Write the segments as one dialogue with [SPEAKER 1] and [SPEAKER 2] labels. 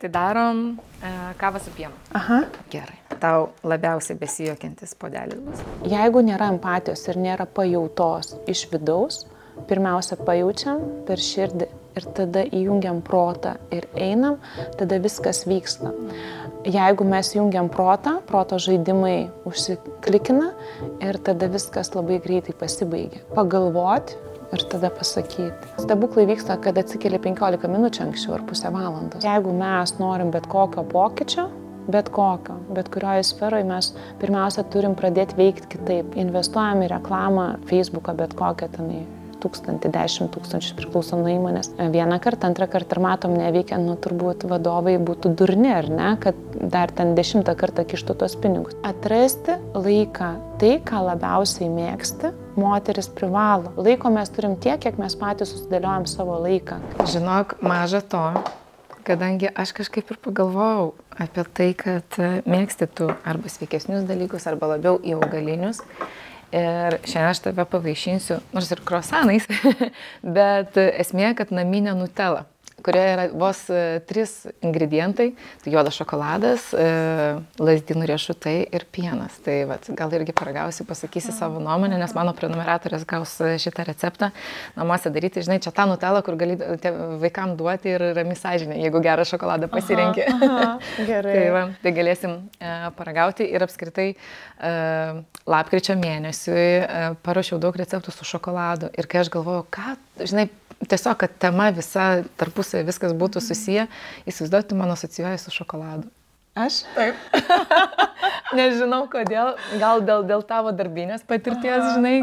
[SPEAKER 1] Tai darom kavą su pienu.
[SPEAKER 2] Aha.
[SPEAKER 1] Gerai. Tau labiausiai besijuokiantis puodelis bus.
[SPEAKER 2] Jeigu nėra empatijos ir nėra pajautos iš vidaus, pirmiausia pajaučiam per širdį ir tada įjungiam protą ir einam, tada viskas vyksta. Jeigu mes jungiam protą, proto žaidimai užsiklikina ir tada viskas labai greitai pasibaigia. Pagalvoti ir tada pasakyti. Stebuklai vyksta, kad atsikeli 15 minučių anksčiau ar pusę valandos. Jeigu mes norim bet kokio pokyčio, bet kurioje sferoje mes pirmiausia turim pradėti veikti kitaip. Investuojam į reklamą, Facebooką, bet kokią tenai 1000, 10 000 priklauso nuo įmonės. Vieną kartą, antrą kartą ir matom neveikia, turbūt vadovai būtų durni, ar ne, kad dar ten 10 kartą kištų tos pinigus. Atrasti laiką, tai, ką labiausiai mėgsti, moteris privalo. Laiko mes turim tiek, kiek mes patys susidėliojam savo laiką.
[SPEAKER 1] Žinok, maža to, kadangi aš kažkaip ir pagalvojau apie tai, kad mėgsti tu arba sveikesnius dalykus, arba labiau į augalinius. Ir šiandien aš tave pavaišinsiu, nors ir kruasanais, bet esmė, kad naminė nutela, kurioje yra vos 3 ingredientai, tai juodas šokoladas, lazdynų riešutai ir pienas. Tai vat, gal irgi paragausi, pasakysi savo nuomonę, nes mano prenumeratorės gaus šitą receptą namuose daryti. Žinai, čia tą nutelą, kur gali vaikam duoti ir rami sąžinė, jeigu gerą šokoladą pasirenki.
[SPEAKER 2] Gerai.
[SPEAKER 1] Tai galėsim paragauti ir apskritai lapkričio mėnesiui paruošiau daug receptų su šokoladu. Ir kai aš galvoju, ką, žinai, tiesiog, kad tema visa tarpusai viskas būtų susiję, įsivaizduoti, man asocijuoja su šokoladu.
[SPEAKER 2] Aš?
[SPEAKER 1] Taip. Nežinau kodėl, gal dėl tavo darbinės patirties, žinai,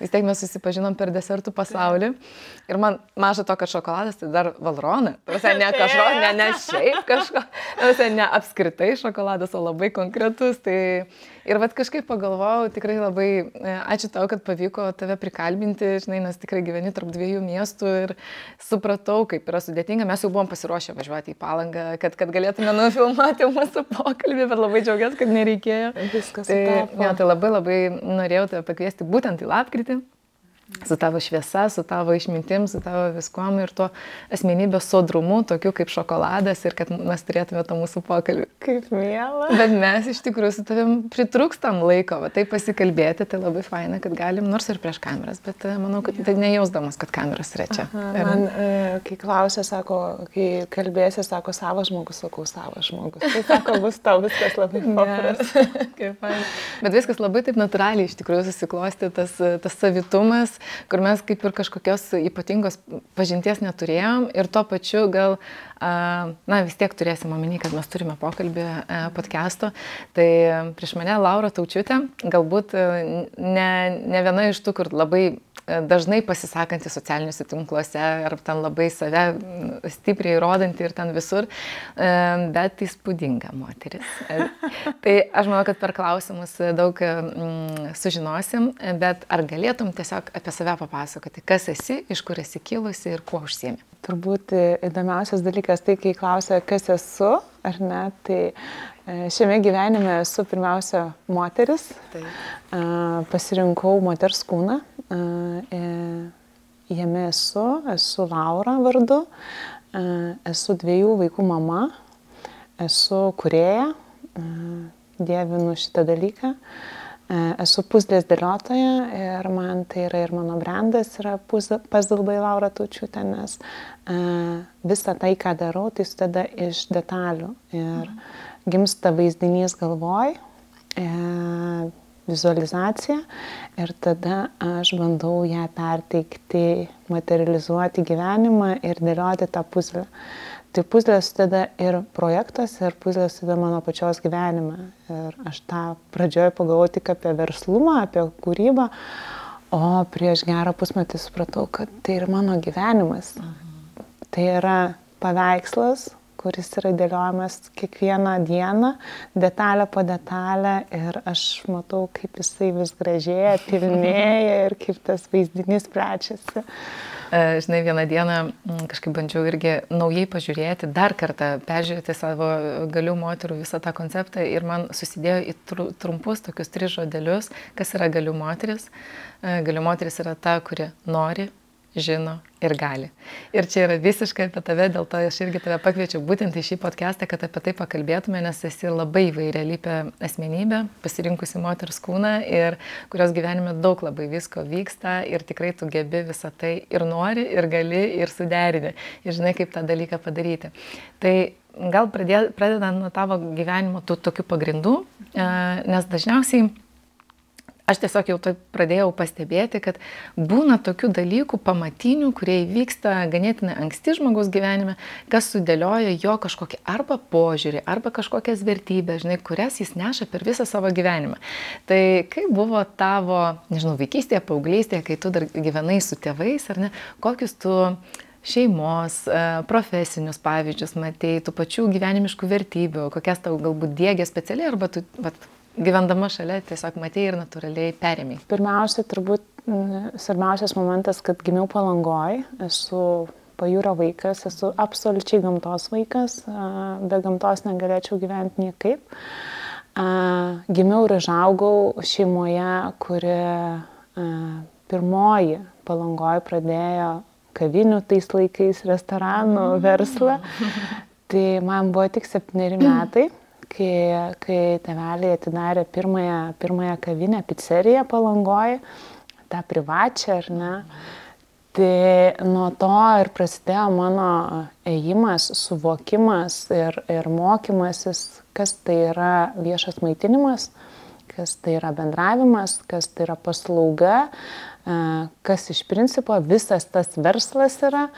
[SPEAKER 1] vis tiek mes susipažinom per desertų pasaulį. Ir man maža to, kad šokoladas tai dar valrona. Ne kažko, ne šiaip kažko, ne apskritai šokoladas, o labai konkretus. Tai... Ir vat kažkaip pagalvojau, tikrai labai ačiū tau, kad pavyko tave prikalbinti, žinai, nes tikrai gyveni tarp 2 miestų ir supratau, kaip yra sudėtinga. Mes jau buvom pasiruošę važiuoti į Palangą, kad galėtume nufilmuoti mūsų pokalbį, bet labai džiaugiuosi, kad nereikėjo.
[SPEAKER 2] Viskas sutapo.
[SPEAKER 1] Tai labai norėjau tave pakviesti būtent į lapkritį. Su tavo šviesa, su tavo išmintim, su tavo viskuom ir tuo asmenybės sodrumu, tokiu kaip šokoladas ir kad mes turėtume tą mūsų pokalbį.
[SPEAKER 2] Kaip miela.
[SPEAKER 1] Bet mes iš tikrųjų su tavim pritrūkstam laiko, tai pasikalbėti, tai labai faina, kad galim, nors ir prieš kameras, bet manau, kad tai nejausdamas, kad kameras yra čia.
[SPEAKER 2] Man, kai klausė, sako, kai kalbėsi, sako, savas žmogus, sakau, savas žmogus. Tai sako, bus tau viskas labai paprasta.
[SPEAKER 1] Kaip faina. Bet viskas labai taip natūraliai iš tikrųjų susiklosti, tas savitumas, kur mes kaip ir kažkokios ypatingos pažinties neturėjom ir tuo pačiu gal, vis tiek turėsim omeny, kad mes turime pokalbį podcast'o. Tai prieš mane Laura Taučiūtė, galbūt ne viena iš tų, kur labai dažnai pasisakanti socialiniuose tinkluose ar ten labai save stipriai rodanti ir ten visur, bet įspūdinga moteris. Tai aš manau, kad per klausimus daug sužinosim, bet ar galėtum tiesiog apie save papasakoti, kas esi, iš kur esi kilusi ir kuo užsiemi?
[SPEAKER 2] Turbūt įdomiausias dalykas tai, kai klausia, kas esu, ar ne, tai šiame gyvenime esu pirmiausia moteris. Pasirinkau moters kūną, jame esu Laura vardu, esu 2 vaikų mama, esu kūrėja, dievinu šitą dalyką. Esu puzzlės dėliotoja ir man tai yra ir mano brandas yra Puzzle by Laura Taučiūtė, nes visą tai, ką darau, tai sudeda iš detalių ir gimsta vaizdinys galvoj, vizualizacija ir tada aš bandau ją perteikti, materializuoti gyvenimą ir dėlioti tą puzzlę. Tai puzzlės sudeda ir projektas, ir puzzlės sudeda mano pačios gyvenimą. Ir aš tą pradžioje pagalvojau tik apie verslumą, apie kūrybą, o prieš gerą pusmetį supratau, kad tai yra mano gyvenimas. Tai yra paveikslas, kuris yra dėliojamas kiekvieną dieną, detalę po detalę ir aš matau, kaip jisai vis gražėja, pilnėja ir kaip tas vaizdinys plečiasi.
[SPEAKER 1] Žinai, vieną dieną kažkaip bandžiau irgi naujai pažiūrėti, dar kartą peržiūrėti savo galių moterų visą tą konceptą ir man susidėjo į trumpus tokius 3 žodelius, kas yra galių moteris. Galių moteris yra ta, kuri nori žino ir gali. Ir čia yra visiškai apie tave, dėl to aš irgi tave pakviečiau būtent į šį podcastą, kad apie tai pakalbėtume, nes esi labai įvairialypė asmenybė, pasirinkusi moters kūną ir kurios gyvenime daug labai visko vyksta ir tikrai tu gebi visą tai ir nori, ir gali, ir suderini. Ir žinai, kaip tą dalyką padaryti. Tai gal pradedant nuo tavo gyvenimo tų tokių pagrindų, nes dažniausiai aš tiesiog jau tai pradėjau pastebėti, kad būna tokių dalykų pamatinių, kurie įvyksta ganėtinai anksti žmogaus gyvenime, kas sudėlioja jo kažkokį arba požiūrį, arba kažkokias vertybės, žinai, kurias jis neša per visą savo gyvenimą. Tai kaip buvo tavo, nežinau, vaikystėje, paauglystėje, kai tu dar gyvenai su tėvais, ar ne, kokius tu šeimos, profesinius pavyzdžius matei, tų pačių gyvenimiškų vertybių, kokias tau galbūt diegia specialiai, arba tu gyvendama šalia tiesiog matei ir natūraliai perėmei?
[SPEAKER 2] Pirmiausia, turbūt svarbiausias momentas, kad gimiau Palangoj, esu pajūrio vaikas, esu absoliučiai gamtos vaikas, be gamtos negalėčiau gyventi niekaip. Gimiau ir užaugau šeimoje, kuri pirmoji Palangoj pradėjo kavinių tais laikais, restoranų verslą. Tai man buvo tik 7 metai. Kai tėveliai atidarė pirmąją kavinę, pizzeriją Palangoje, tą privačią, ar ne, tai nuo to ir prasidėjo mano ėjimas, suvokimas ir mokymasis, kas tai yra viešas maitinimas, kas tai yra bendravimas, kas tai yra paslauga, kas iš principo visas tas verslas yra,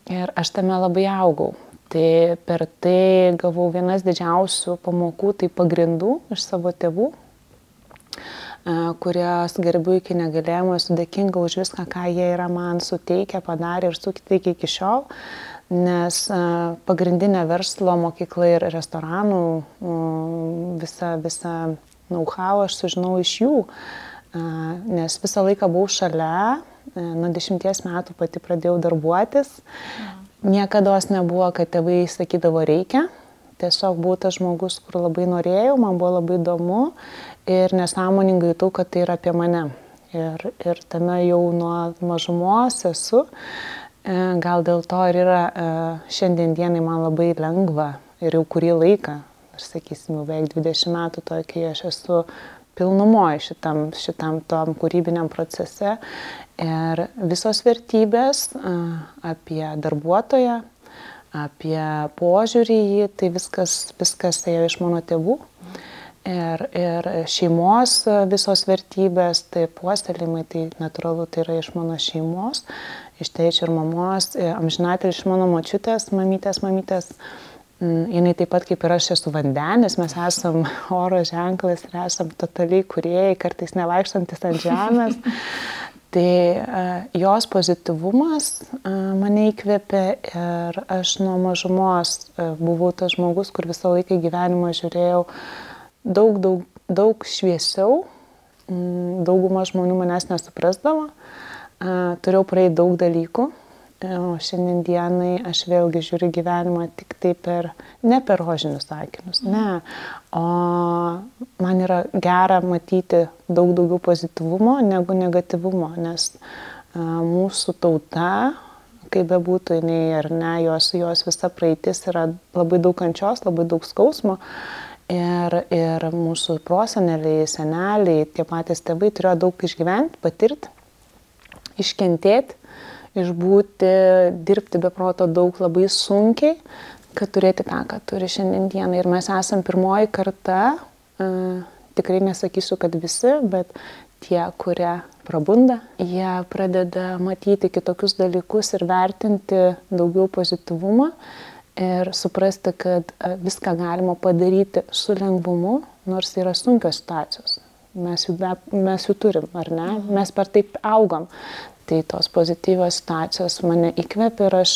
[SPEAKER 2] ir aš tame labai augau. Tai per tai gavau vienas didžiausių pamokų, tai pagrindų iš savo tėvų, kurios gerbiu iki negalėjimo, esu dėkinga už viską, ką jie yra man suteikę, padarė ir suteikia iki šiol, nes pagrindinė verslo mokykla ir restoranų, visą know-how aš sužinau iš jų, nes visą laiką buvau šalia, nuo 10 metų pati pradėjau darbuotis. Niekados nebuvo, kad tėvai sakydavo reikia, tiesiog buvau tas žmogus, kur labai norėjau, man buvo labai įdomu ir nesąmoningai jutau, kad tai yra apie mane. Ir tame jau nuo mažumos esu, gal dėl to ir yra šiandien dienai man labai lengva ir jau kurį laiką, aš sakysim, jau beveik 20 metų to, kai aš esu pilnumoje šitam tom kūrybiniam procese. Ir visos vertybės apie darbuotoją, apie požiūrį į jį, tai viskas ėjo iš mano tėvų. Ir šeimos visos vertybės, tai puoselėjimai, tai natūralu, tai yra iš mano šeimos, iš tėčio ir mamos, amžinatilsį iš mano močiutės, mamytės. Jinai taip pat kaip ir aš esu vandenis, mes esam oro ženklas ir esam totaliai kūrėjai, kartais nevaikštantis ant žemės. Tai jos pozityvumas mane įkvėpė ir aš nuo mažumos buvau tas žmogus, kur visą laiką gyvenimą žiūrėjau daug šviesiau, dauguma žmonių manęs nesuprasdavo, turėjau praeiti daug dalykų, o šiandien dienai aš vėlgi žiūriu gyvenimą tik tai ne per rožinius akinius, ne, o man yra gera matyti daug daugiau pozityvumo negu negatyvumo, nes mūsų tauta, kaip bebūtų jinai ar ne, jos visa praeitis yra labai daug kančios, labai daug skausmo ir mūsų proseneliai, seneliai, tie patys tėvai turėjo daug išgyventi, patirti, iškentėti, išbūti, dirbti be proto daug labai sunkiai, kad turėti tą, ką turi šiandien dieną. Ir mes esam pirmoji karta, tikrai nesakysiu, kad visi, bet tie, kurie prabunda, jie pradeda matyti kitokius dalykus ir vertinti daugiau pozityvumą ir suprasti, kad viską galima padaryti su lengvumu, nors yra sunkios situacijos. Mes jų turim, ar ne? Mes per taip augam. Tai tos pozityvios situacijos mane įkvėpė ir aš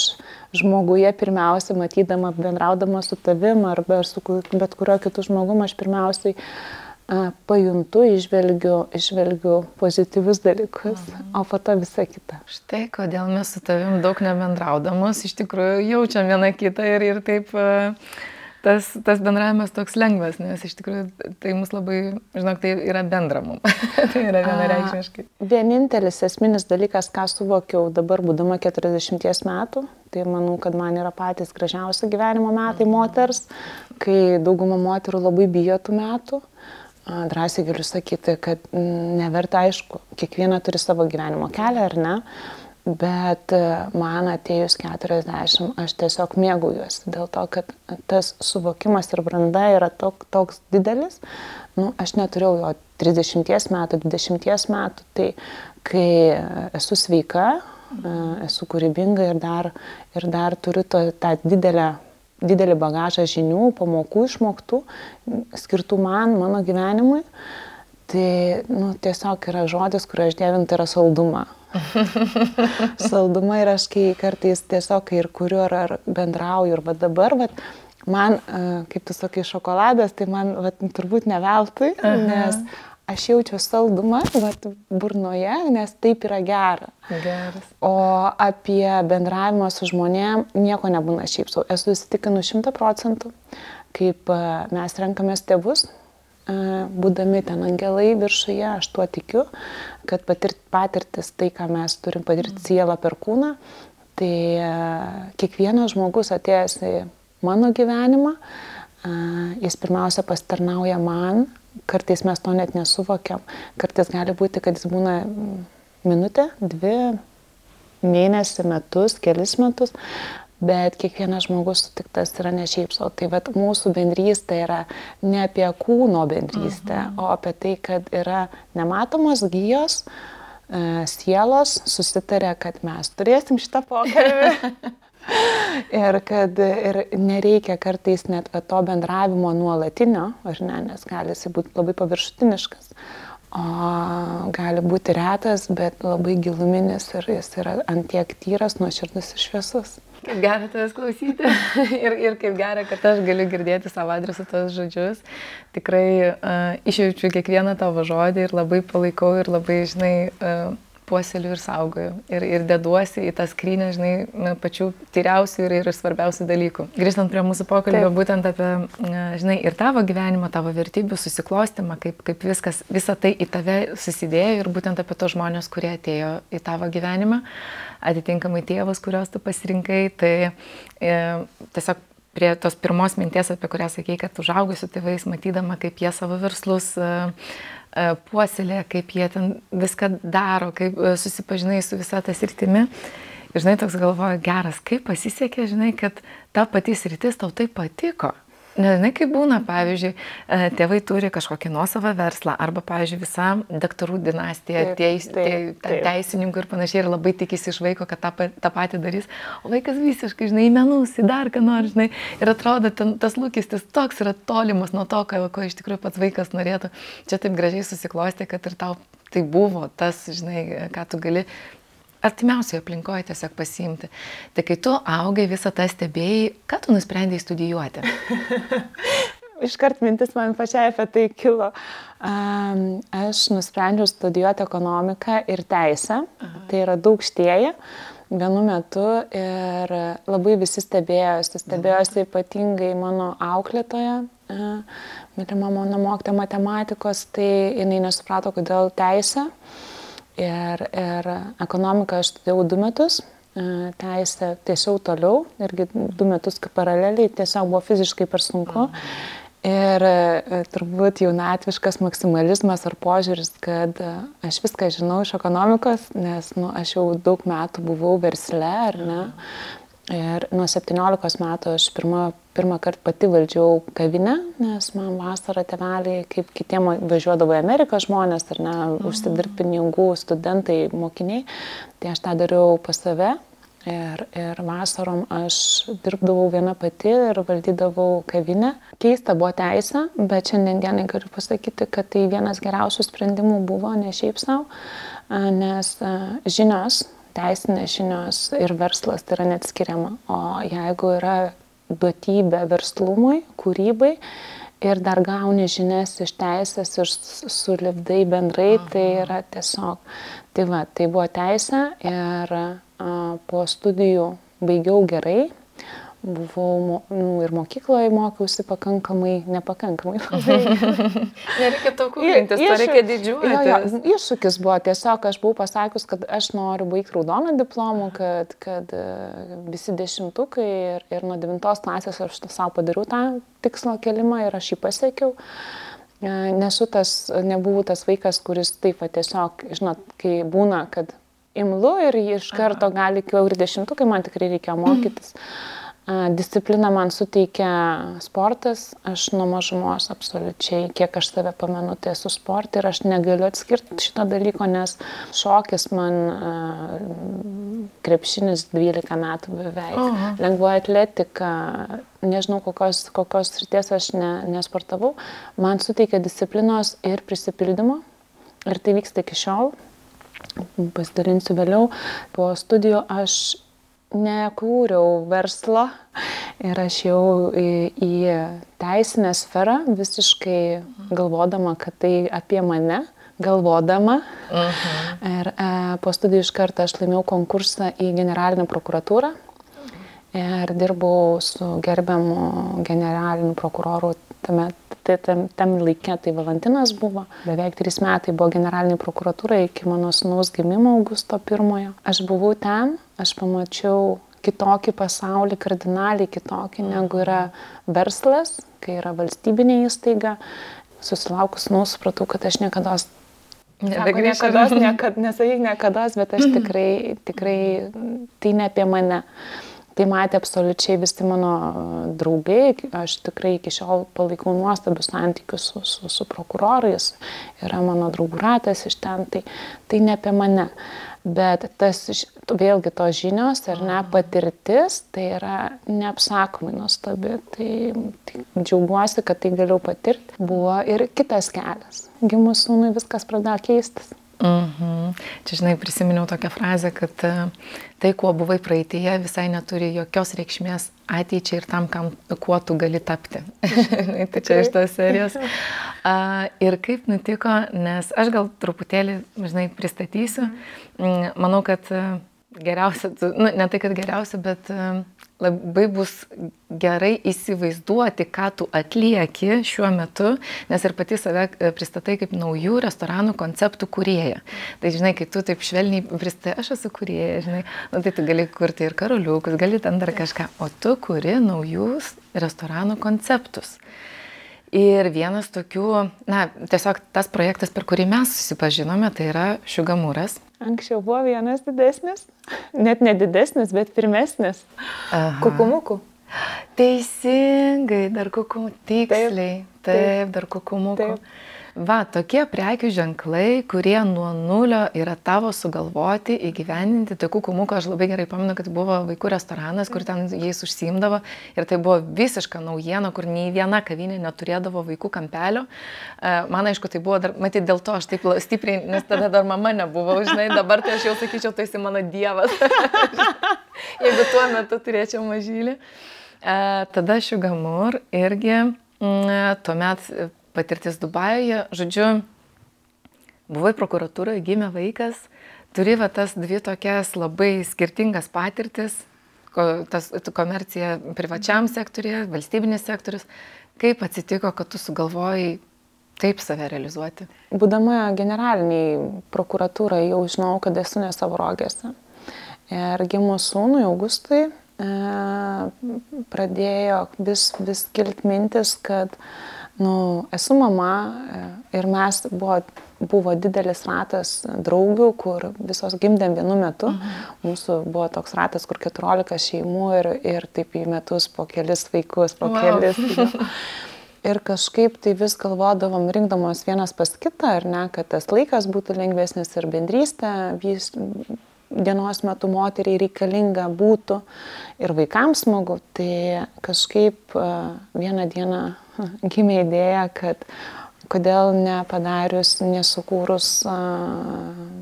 [SPEAKER 2] žmoguje pirmiausia, matydama, bendraudama su tavim arba su bet kuriuo kitu žmogum, aš pirmiausiai pajuntu, išvelgiu pozityvius dalykus, o po to visą kitą.
[SPEAKER 1] Štai kodėl mes su tavim daug nebendraudamos, iš tikrųjų jaučiam vieną kitą ir taip tas bendravimas toks lengvas, nes iš tikrųjų tai mus labai, žinok, tai yra bendra mum. Tai yra vienareikšmiškai.
[SPEAKER 2] Vienintelis esminis dalykas, ką suvokiau dabar, būdama 40 metų, tai manau, kad man yra patys gražiausi gyvenimo metai moters, kai dauguma moterų labai bijo tų metų. Drąsiai galiu sakyti, kad neverta, aišku, kiekviena turi savo gyvenimo kelią, ar ne? Bet man atėjus 40, aš tiesiog mėgaujuosi dėl to, kad tas suvokimas ir branda yra toks didelis. Nu, aš neturėjau jo 30 metų, 20 metų, tai kai esu sveika, esu kūrybinga ir dar turiu tą didelį bagažą žinių, pamokų išmoktų, skirtų mano gyvenimui, tai tiesiog yra žodis, kurį aš dievinti, yra saldumą. Saldumą ir aš kartais tiesiog ir kuriu ar bendrauju ir dabar, man, kaip tu sakai, šokoladas, tai man turbūt ne veltui, nes aš jaučiu saldumą burnoje, nes taip yra gera.
[SPEAKER 1] Geras.
[SPEAKER 2] O apie bendravimą su žmonėm nieko nebūna šiaip sau. Esu įsitikinus 100%, kaip mes renkamės tėvus, būdami ten angelai viršuje, aš tuo tikiu, kad patirtis tai, ką mes turim patirti sielą per kūną, tai kiekvienas žmogus atėjęs į mano gyvenimą, jis pirmiausia pasitarnauja man, kartais mes to net nesuvokiam, kartais gali būti, kad jis būna minutę, 2 mėnesį, metus, kelis metus, bet kiekvienas žmogus sutiktas yra ne šiaip sau. Tai mūsų bendrystė yra ne apie kūno bendrystę, o apie tai, kad yra nematomos gijos, sielos susitarė, kad mes turėsim šitą pokalbį. Ir nereikia kartais net to bendravimo nuolatinio, ar ne, nes gali jis būti labai paviršutiniškas. O gali būti retas, bet labai giluminis ir jis yra antiek tyras, nuoširdus ir šviesus.
[SPEAKER 1] Kaip gera tavęs klausyti ir kaip gera, kad aš galiu girdėti savo adresu tos žodžius. Tikrai išjaučiu kiekvieną tavo žodį ir labai palaikau ir labai, žinai, puoseliu ir saugoju. Ir deduosi į tą skrynę, žinai, pačių tyriausių ir svarbiausių dalykų. Grįžtant prie mūsų pokalbio, būtent apie, žinai, ir tavo gyvenimą, tavo vertybių susiklostymą, kaip visa tai į tave susidėjo ir būtent apie tos žmonės, kurie atėjo į tavo gyvenimą, atitinkamai tėvus, kuriuos tu pasirinkai, tai tiesiog prie tos pirmos minties, apie kurią sakei, kad užaugai su tėvais, matydama, kaip jie savo verslus puoselė, kaip jie ten viską daro, kaip susipažinai su visa ta sritimi. Ir žinai, toks galvoju, geras, kaip pasisekė, žinai, kad ta pati sritis tau taip patiko. Nežinai, kaip būna, pavyzdžiui, tėvai turi kažkokį nuosavą verslą arba, pavyzdžiui, visa daktarų dinastija, teisininkų ir panašiai ir labai tikisi iš vaiko, kad tą patį darys, o vaikas visiškai, žinai, į menus, į dar ką nors, žinai, ir atrodo, tas lūkestis toks yra tolimas nuo to, ko iš tikrųjų pats vaikas norėtų. Čia taip gražiai susiklostė, kad ir tau tai buvo tas, žinai, ką tu gali artimiausioje aplinkoje tiesiog pasiimti. Tai kai tu augai visą tą stebėjai, ką tu nusprendėjai studijuoti?
[SPEAKER 2] Iškart mintis man pačiai apie tai kilo. Aš nusprendžiau studijuoti ekonomiką ir teisę. Tai yra daugštieji vienu metu ir labai visi stebėjosi ypatingai mano auklėtoja. Mylima mano mokytoja matematikos, tai jinai nesuprato, kodėl teisė. Ir ekonomiką aš studijavau 2 metus, teisę tiesiau toliau, irgi 2 metus kaip paraleliai, tiesiog buvo fiziškai per sunku. Ir turbūt jaunatviškas maksimalizmas ar požiūris, kad aš viską žinau iš ekonomikos, nes aš jau daug metų buvau versle, ar ne? Ir nuo 17 metų aš pirmą kartą pati valdžiau kavinę, nes man vasarą tėveliai, kaip kitiem važiuodavo į Ameriką žmonės, ar ne, užsidirbti pinigų, studentai, mokiniai, tai aš tą dariau pas save. Ir vasarom aš dirbdavau viena pati ir valdydavau kavinę. Keista buvo teisė, bet šiandien dienai galiu pasakyti, kad tai vienas geriausių sprendimų buvo, ne šiaip savo, nes žinios, teisinės žinios ir verslas tai yra neatskiriama. O jeigu yra duotybė verslumui, kūrybai ir dar gauni žinias iš teisės ir sulipdai bendrai, tai yra tiesiog. Tai buvo teisė ir po studijų baigiau gerai, buvau ir mokykloje mokiausi nepakankamai.
[SPEAKER 1] Nereikia to kūrintis, to reikia didžiuotis.
[SPEAKER 2] Iššūkis buvo tiesiog, aš buvau pasakius, kad aš noriu baigti raudoną diplomą, kad visi 10-tukai ir nuo 9 klasės aš savo padariau tą tikslo kelimą ir aš jį pasiekiau. Nebuvau tas vaikas, kuris taip tiesiog, žinot, kai būna, kad imlu ir iš karto gali kiauri 10-tukai, man tikrai reikėjo mokytis. Discipliną man suteikia sportas, aš nuo mažumos absoliučiai, kiek aš save pamenu, tai esu sporte ir aš negaliu atskirti šito dalyko, nes šokis man krepšinis 12 metų beveik, lengvoji atletika, nežinau kokios srities aš nesportavau, man suteikia disciplinos ir prisipildymo ir tai vyksta iki šiol, pasidalinsiu vėliau, po studijų aš nekūriau verslo ir aš jau į teisinę sferą visiškai galvodama, kad tai apie mane, Ir po studijų iš karto aš laimėjau konkursą į generalinę prokuratūrą ir dirbau su gerbiamu generaliniu prokuroru tam laikė, tai Valantinas buvo. Beveik 3 metai buvo generalinė prokuratūra iki mano sūnaus gimimo Augusto 1. Aš buvau ten, aš pamačiau kitokį pasaulį, kardinaliai kitokį, negu yra verslas, kai yra valstybinė įstaiga. Susilaukus sūnaus supratau, kad aš niekados, nesakyk niekados, bet aš tikrai tai ne apie mane. Tai matė absoliučiai visi mano draugai, aš tikrai iki šiol palaikau nuostabius santykius su prokurorais, yra mano draugų ratas iš ten, tai ne apie mane. Bet vėlgi tos žinios ar ne patirtis, tai yra neapsakomai nuostabi, tai džiaugiuosi, kad tai galiu patirti. Buvo ir kitas kelias, gimus sūnui viskas pradėjo keistis.
[SPEAKER 1] Čia, žinai, prisiminiau tokią frazę, kad tai, kuo buvai praeityje, visai neturi jokios reikšmės ateičiai ir tam, kuo tu gali tapti. Tai čia iš tos serijos. Ir kaip nutiko, nes aš gal truputėlį, žinai, pristatysiu. Manau, kad geriausia, ne tai, kad geriausia, bet labai bus gerai įsivaizduoti, ką tu atlieki šiuo metu, nes ir pati save pristatai kaip naujų restoranų konceptų kūrėja. Tai, žinai, kai tu taip švelniai pristatai, aš esu kūrėja, žinai, tai tu gali kurti ir karoliukus, gali ten dar kažką, o tu kuri naujus restoranų konceptus. Ir vienas tokių, tiesiog tas projektas, per kurį mes susipažinome, tai yra Šiugamuras.
[SPEAKER 2] Anksčiau buvo vienas didesnis, net nedidesnis, bet pirmesnis. Kukumukų.
[SPEAKER 1] Teisingai, dar kukumukų, tiksliai, taip, dar kukumukų. Va, tokie prekių ženklai, kurie nuo nulio yra tavo sugalvoti, įgyvendinti. Tai kukumukų aš labai gerai pamenu, kad buvo vaikų restoranas, kur ten jais užsiimdavo. Ir tai buvo visiška naujiena, kur nei viena kavinė neturėdavo vaikų kampelio. Man aišku, tai buvo, matyt, dėl to aš taip stipriai, nes tada dar mama nebuvo, žinai, dabar tai aš jau sakyčiau, tai esi mano dievas. Jeigu tuo metu turėčiau mažylį. Tada Šiugamur irgi tuomet patirtis Dubajuje, žodžiu, buvai prokuratūroje, gimė vaikas, turi tas dvi tokias labai skirtingas patirtis, komercija privačiam sektoriuje, valstybinis sektorius. Kaip atsitiko, kad tu sugalvojai taip save realizuoti?
[SPEAKER 2] Būdama generaliniai prokuratūrai jau žinau, kad esu ne savo rogėse. Ir gimus sūnui Augustui pradėjo vis kilti mintis, kad esu mama ir mes buvo didelis ratas draugių, kur visos gimdėm vienu metu. Mūsų buvo toks ratas, kur 14 šeimų ir taip į metus po kelis vaikus, po kelis. Ir kažkaip tai vis galvodavom, rinkdamos vienas pas kitą, ar ne, kad tas laikas būtų lengvesnis ir bendrystė dienos metu moteriai reikalinga būtų ir vaikams smagu. Tai kažkaip vieną dieną gimė idėja, kad kodėl nepadarius, nesukūrus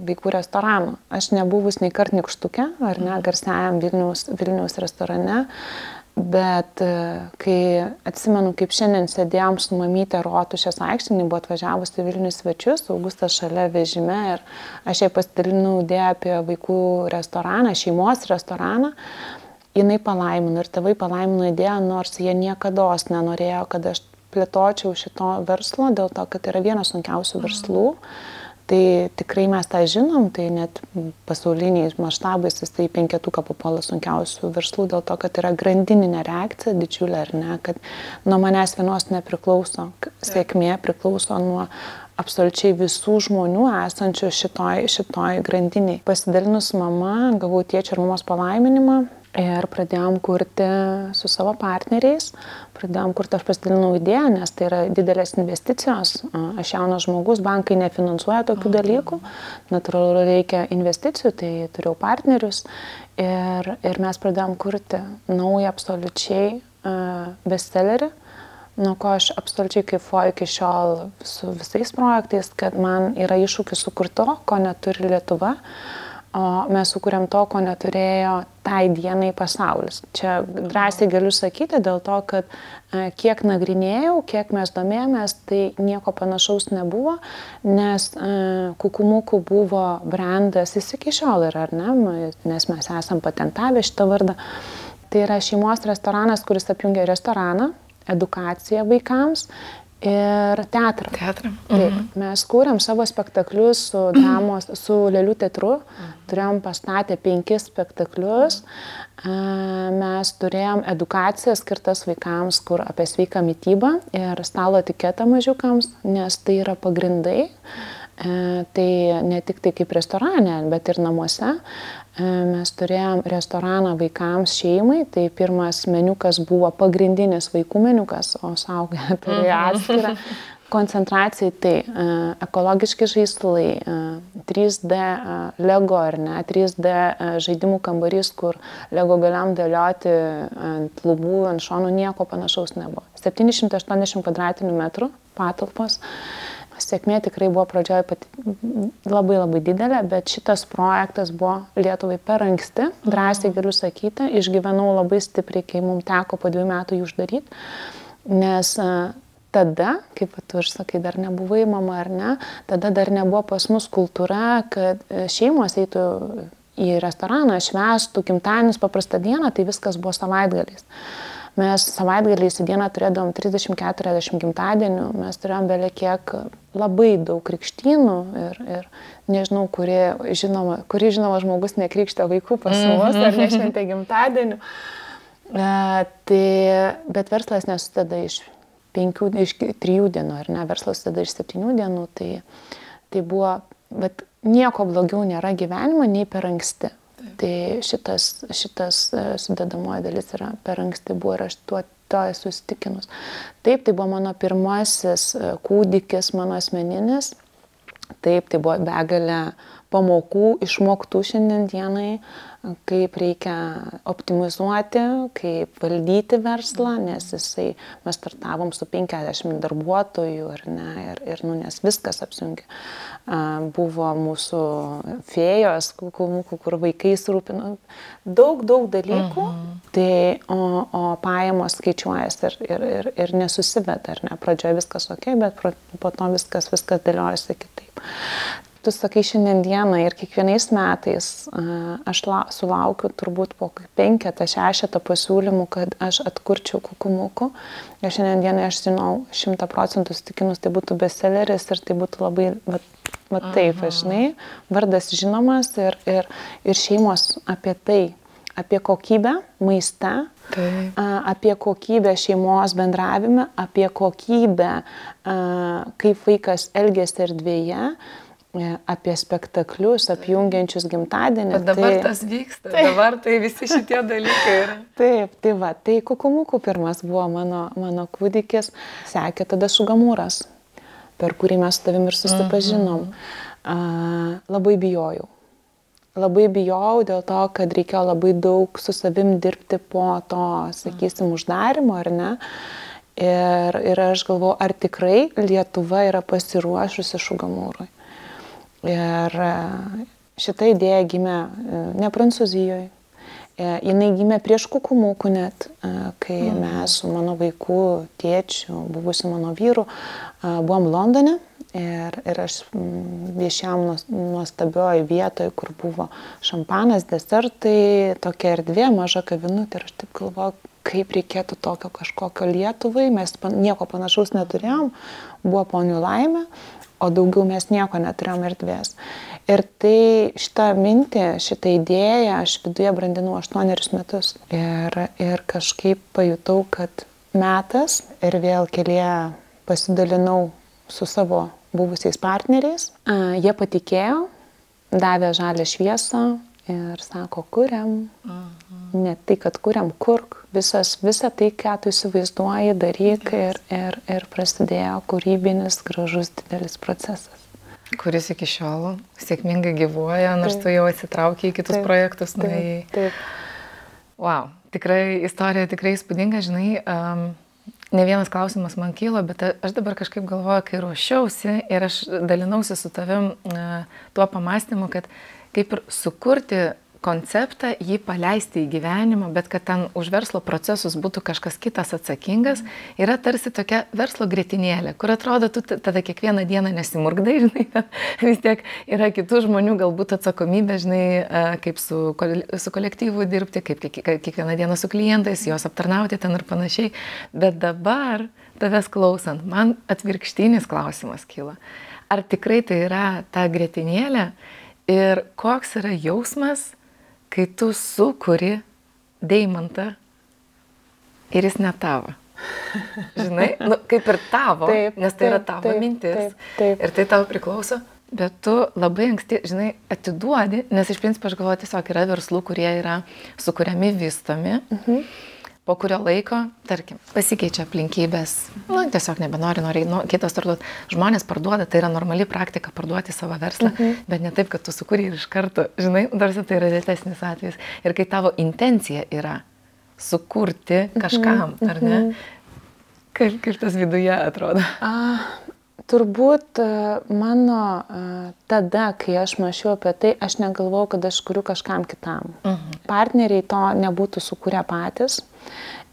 [SPEAKER 2] vaikų restoranų. Aš nebuvus nei kart Nykštuke, ar ne, garsiajam Vilniaus restorane, bet kai atsimenu, kaip šiandien sėdėjom su mamyte Rotušės aikštėje, buvo atvažiavus į Vilnių svečius, Augustas šalia vežime ir aš jai pasidalinau idėją apie vaikų restoraną, šeimos restoraną. jinai palaimino ir tėvai palaimino idėją, nors jie niekados nenorėjo, kad aš plėtočiau šito verslo, dėl to, kad yra vienas sunkiausių verslų. Tai tikrai mes tą žinom, tai net pasauliniais maštabais jis tai 5-tuką papuola sunkiausių verslų, dėl to, kad yra grandininė reakcija didžiulė, ar ne, kad nuo manęs vienos nepriklauso, sėkmė priklauso nuo absoliučiai visų žmonių esančių šitoj grandiniai. Pasidalinus mama, gavau tėčio ir mamos palaiminimą ir pradėjom kurti su savo partneriais. Aš pasidalinau idėją, nes tai yra didelės investicijos. Aš jaunas žmogus, bankai nefinansuoja tokių dalykų. Natūralu, reikia investicijų, tai turėjau partnerius. Ir mes pradėjom kurti naują absoliučiai bestsellerį, nuo ko aš absoliučiai kaifuoju iki šiol su visais projektais, kad man yra iššūkis sukurti to, ko neturi Lietuva. O mes sukūrėm to, ko neturėjo tai dienai pasaulis. Čia drąsiai galiu sakyti dėl to, kad kiek nagrinėjau, kiek mes domėjomės, tai nieko panašaus nebuvo, nes Kukumukų buvo brandas, jis iki šiol yra, ar ne, nes mes esam patentavę šitą vardą. Tai yra šeimos restoranas, kuris apjungia restoraną, edukaciją vaikams ir teatrą. Taip, mes kūrėm savo spektaklius su Lėlių teatru, turėjom pastatę 5 spektaklius, mes turėjom edukacijas skirtas vaikams, kur apie sveiką mitybą ir stalo etiketą mažiukams, nes tai yra pagrindai. Tai ne tik tai kaip restorane, bet ir namuose. Mes turėjom restoraną vaikams, šeimai, tai pirmas meniukas buvo pagrindinis vaikų meniukas, o suaugę turėjo atskirą. Koncentracijai tai ekologiški žaislai, 3D Lego ar ne, 3D žaidimų kambarys, kur Lego galim dėlioti ant lubų, ant šonų, nieko panašaus nebuvo. 780 kvadratinių metrų patalpos. Sėkmė tikrai buvo pradžioje labai labai didelė, bet šitas projektas buvo Lietuvai per anksti, drąsiai galiu sakyti, išgyvenau labai stipriai, kai mums teko po 2 metų jį uždaryti, nes tada, kaip tu ir sakai, dar nebuvai mama ar ne, tada dar nebuvo pas mus kultūra, kad šeimos eitų į restoraną, švęstų gimtadienis paprastą dieną, tai viskas buvo savaitgaliais. Mes savaitgaliais į dieną turėdavom 30-40 gimtadienių, mes turėjom belekiek labai daug krikštynų ir nežinau, kuri žinoma žmogus nekrikštė vaikų pas mus ar nešventė gimtadienių. Bet verslas nesusideda iš 3 dienų, ar ne, verslas susideda iš 7 dienų, tai buvo, bet nieko blogiau nėra gyvenimo nei per anksti. Tai šitas sudedamoji dalis yra per anksti buvo ir aš to esu įsitikinus. Taip, tai buvo mano pirmasis kūdikis, mano asmeninis. Taip, tai buvo begalė pamokų išmoktų šiandien dienai, kaip reikia optimizuoti, kaip valdyti verslą, nes mes startavom su 50 darbuotojų, ar ne, nes viskas apsunkia. Buvo mūsų fėjos, kur vaikais rūpino, daug dalykų, o pajamos skaičiuojas ir nesusiveda, ar ne, pradžioje viskas ok, bet po to viskas dėliojasi kitaip. Tu sakai šiandien dieną ir kiekvienais metais aš sulaukiu turbūt po 5-6 pasiūlymų, kad aš atkurčiau Kukumukų. Ir šiandien dieną aš žinau 100% įsitikinus, tai būtų bestselleris ir tai būtų labai, taip, žinai, vardas žinomas ir šeimos apie tai, apie kokybę maiste, apie kokybę šeimos bendravime, apie kokybę, kaip vaikas elgiasi erdvėje, apie spektaklius, apjungiančius gimtadienį.
[SPEAKER 1] Bet dabar tas vyksta, dabar tai visi šitie dalykai yra.
[SPEAKER 2] Taip, tai Kukumukų pirmas buvo mano kūdikis, sekė tada Šugamūras, per kurį mes su tavim ir susipažinom. Labai bijojau. Labai bijojau dėl to, kad reikėjo labai daug su savim dirbti po to, sakysim, uždarimo, ar ne? Ir aš galvoju, ar tikrai Lietuva yra pasiruošusi Šugamūrui. Ir šita idėja gimė ne Prancūzijoje, jinai gimė prieš Kukumukų net, kai mes su mano vaikų tėčiu, buvusiu mano vyru, buvom Londone ir aš viešėjom nuostabioj vietoje, kur buvo šampanas, desertai, tokia erdvė, maža kavinutė ir aš taip galvoju, kaip reikėtų tokio kažkokio Lietuvai, mes nieko panašaus neturėjom, buvo ponių laimė, o daugiau mes nieko neturėjom erdvės. Ir tai šitą mintį, šitą idėją aš viduje brandinau 8 metus ir kažkaip pajutau, kad metas ir vėl kelyje pasidalinau su savo buvusiais partneriais. Jie patikėjo, davė žalią šviesą ir sako, kuriam. Ne tai, kad kuriam, kurk. Visą tai, ką tu įsivaizduoji, daryk ir prasidėjo kūrybinis, gražus, didelis procesas.
[SPEAKER 1] Kuris iki šiol sėkmingai gyvuoja, nors tu jau atsitraukiai į kitus projektus.
[SPEAKER 2] Taip.
[SPEAKER 1] Wow, tikrai istorija tikrai įspūdinga, žinai, ne vienas klausimas man kilo, bet aš dabar kažkaip galvoju, kai ruošiausi ir aš dalinausi su tavim tuo pamastymu, kad kaip ir sukurti konceptą, jį paleisti į gyvenimą, bet kad ten už verslo procesus būtų kažkas kitas atsakingas, yra tarsi tokia verslo grietinėlė, kur atrodo, tu tada kiekvieną dieną nesimurgdai, žinai, vis tiek yra kitų žmonių galbūt atsakomybė, žinai, kaip su kolektyvu dirbti, kaip kiekvieną dieną su klientais, juos aptarnauti ten ir panašiai. Bet dabar, tavęs klausant, man atvirkštinis klausimas kyla. Ar tikrai tai yra ta grietinėlė ir koks yra jausmas, kai tu sukuri deimantą ir jis ne tavo. Žinai, kaip ir tavo, nes tai yra tavo mintis ir tai tau priklauso, bet tu labai anksti, žinai, atiduodi, nes iš principo aš galvoju, tiesiog yra verslų, kurie yra sukuriami, vystomi, po kurio laiko, tarkim, pasikeičia aplinkybės, tiesiog nori kitas startuoti. Žmonės parduoda, tai yra normali praktika parduoti savo verslą, bet ne taip, kad tu sukūrei ir iš karto, žinai, tarsi tai yra retesnis atvejis. Ir kai tavo intencija yra sukurti kažkam, ar ne, kaip tas viduje atrodo?
[SPEAKER 2] Turbūt mano tada, kai aš mąsčiau apie tai, aš negalvojau, kad aš kuriu kažkam kitam. Partneriai to nebūtų sukūrę patys.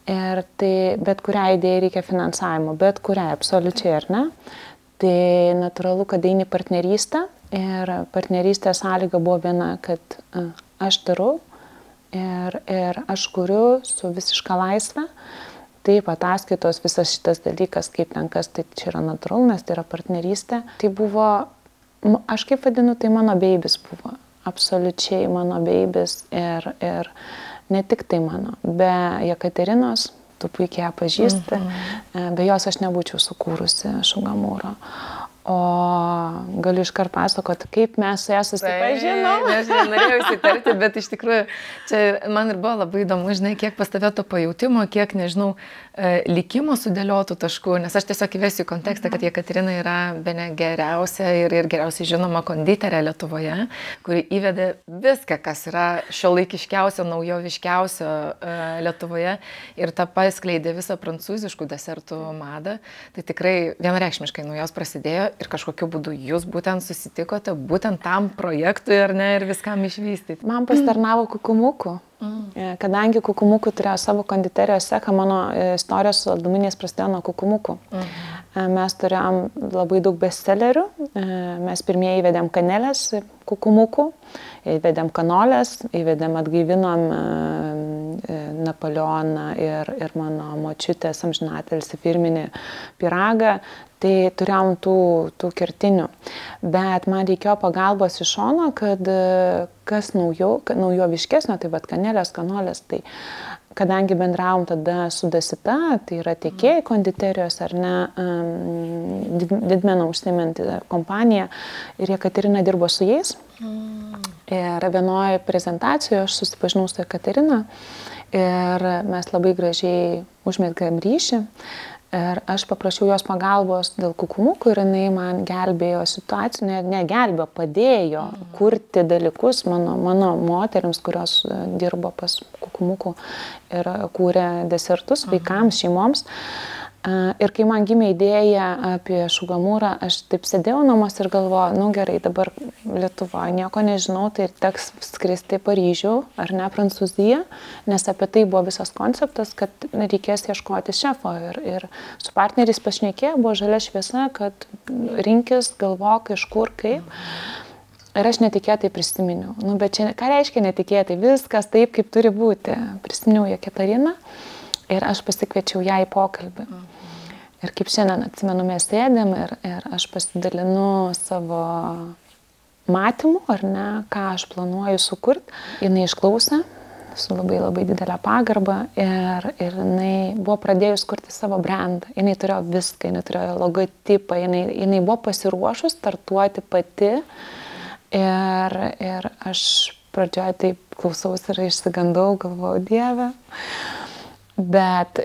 [SPEAKER 2] Bet kuriai idėjai reikia finansavimo, bet kuriai, absoliučiai, ar ne? Tai natūralu, kad eini partnerystę ir partnerystės sąlyga buvo viena, kad aš darau ir aš kuriu su visiška laisvė. Taip, ataskaitos, visas šitas dalykas, kaip ten kas, tai čia yra natūralu, nes tai yra partnerystė. Tai buvo, aš kaip vadinu, tai mano beibis buvo. Absoliučiai mano beibis ir ne tik tai mano. Be Jekaterinos, tu puikiai ją pažįsti, be jos aš nebūčiau sukūrusi Šugamūro. O galiu iškart pasakoti, kaip mes su ją susipažinom.
[SPEAKER 1] Aš nenorėjau įsitarti, bet iš tikrųjų čia man ir buvo labai įdomu, žinai, kiek pas tave to pajūtimo, kiek, nežinau, likimo sudėliotų taškų, nes aš tiesiog įvesiu į kontekstą, kad Jekaterina yra bene geriausia ir geriausiai žinoma konditerė Lietuvoje, kuri įvedė viską, kas yra šiuolaikiškiausio, naujoviškiausio Lietuvoje ir tą paskleidė visą prancūziškų desertų madą. Tai tikrai vienareikšmiškai nuo jos prasidėjo ir kažkokiu būdu jūs būtent susitikote, būtent tam projektui, ar ne, ir viskam išvystyti.
[SPEAKER 2] Man pasitarnavo Kukumukų. Kadangi Kukumukų turėjo savo konditerijos ceką, mano istorijos su Alduminiais prasidėjo nuo Kukumukų. Mes turėjom labai daug bestsellerių. Mes pirmieji įvedėm kanelės Kukumukų, įvedėm kanolės, įvedėm atgaivinom Napoleoną ir mano močiutės amžinatelį firminį pyragą. Tai turėjom tų kertinių, bet man reikėjo pagalbos iš šono, kad kas naujoviškesnio, tai vat kanelės, kanolės, tai kadangi bendravom tada su Dasita, tai yra tiekėjai konditerijos ar ne, didmeną užsiimanti kompanija ir Jekaterina dirbo su jais. Ir vienoje prezentacijoje aš susipažinau su Jekaterina ir mes labai gražiai užmezgėm ryšį. Ir aš paprašiau jos pagalbos dėl Kukumukų ir jinai man gelbėjo situaciją, negelbėjo, padėjo kurti dalykus mano moterims, kurios dirbo pas Kukumukų ir kūrė desertus vaikams, šeimoms. Ir kai man gimė idėja apie Sugamūrą, aš taip sėdėjau namuose ir galvoju, nu gerai, dabar Lietuvoje nieko nežinau, tai teks skristi į Paryžių ar ne Prancūziją, nes apie tai buvo visas konceptas, kad reikės ieškoti šefo. Ir su partneriais pašnekėjo, buvo žalia šviesa, kad rinkis, galvok, iš kur, kaip. Ir aš netikėtai prisiminiau. Nu, bet čia, ką reiškia netikėtai? Viskas taip, kaip turi būti. Prisiminiau Jekatariną ir aš pasikviečiau ją į pokalbį. Ir kaip šiandien atsimenu, mes sėdėm ir aš pasidalinu savo matymu, ar ne, ką aš planuoju sukurti. Jinai išklausė su labai labai didelė pagarba ir jinai buvo pradėjus kurti savo brandą. Jinai turėjo viską, jinai turėjo logotipą, jinai buvo pasiruošus startuoti pati. Ir aš pradžioje taip klausausi ir išsigandau, galvojau, Dieve. Bet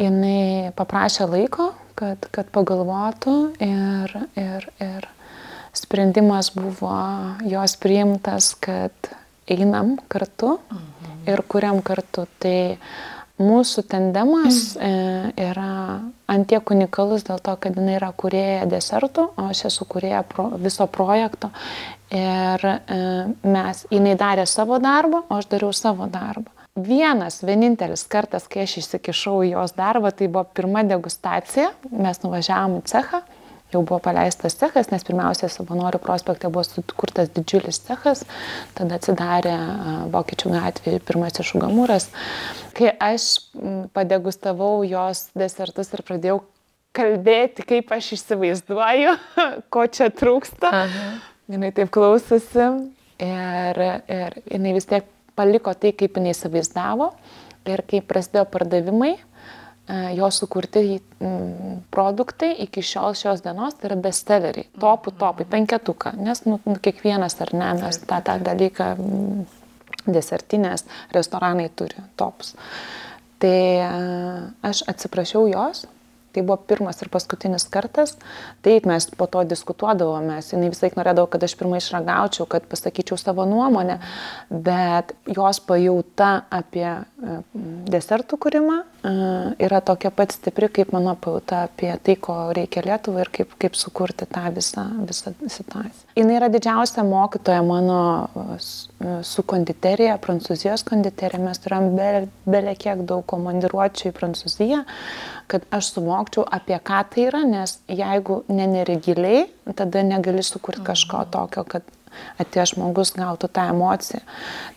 [SPEAKER 2] jinai paprašė laiko, kad pagalvotų ir sprendimas buvo jos priimtas, kad einam kartu ir kuriam kartu. Tai mūsų tandemas yra antiek unikalus dėl to, kad jinai yra kūrėja desertų, o aš esu kūrėja viso projekto. Ir jinai darė savo darbą, o aš dariau savo darbą. Vienintelis kartas, kai aš įsikišau į jos darbą, tai buvo pirma degustacija. Mes nuvažiavom į cechą, jau buvo paleistas cechas, nes pirmiausia Savanorių prospekte buvo sukurtas didžiulis cechas, tada atsidarė Vokiečių gatvėje pirmasis Sugamūras. Kai aš padegustavau jos desertus ir pradėjau kalbėti, kaip aš įsivaizduoju, ko čia trūksta, jinai taip klausosi ir jinai vis tiek paliko tai, kaip jinai įsivaizdavo ir kai prasidėjo pardavimai, jos sukurti produktai iki šios dienos tai yra bestselleriai, topai, penketuką, nes kiekvienas ar ne, mes tą dalyką desertinės restoranai turi topus. Tai aš atsiprašiau jos. Tai buvo pirmas ir paskutinis kartas. Taip, mes po to diskutuodavomės. Jinai visai norėdavo, kad aš pirmai išragaučiau, kad pasakyčiau savo nuomonę, bet jos pajauta apie desertų kūrimą yra tokia pat stipri, kaip mano pajauta apie tai, ko reikia Lietuvai ir kaip sukurti tą visą situaciją. Jinai yra didžiausia mokytoja mano su konditerija, Prancūzijos konditerija. Mes turėjom bele kiek daug komandiruočių į Prancūziją, kad aš suvokčiau, apie ką tai yra, nes jeigu neneri giliai, tada negali sukurti kažko tokio, kad atėjęs žmogus gautų tą emociją.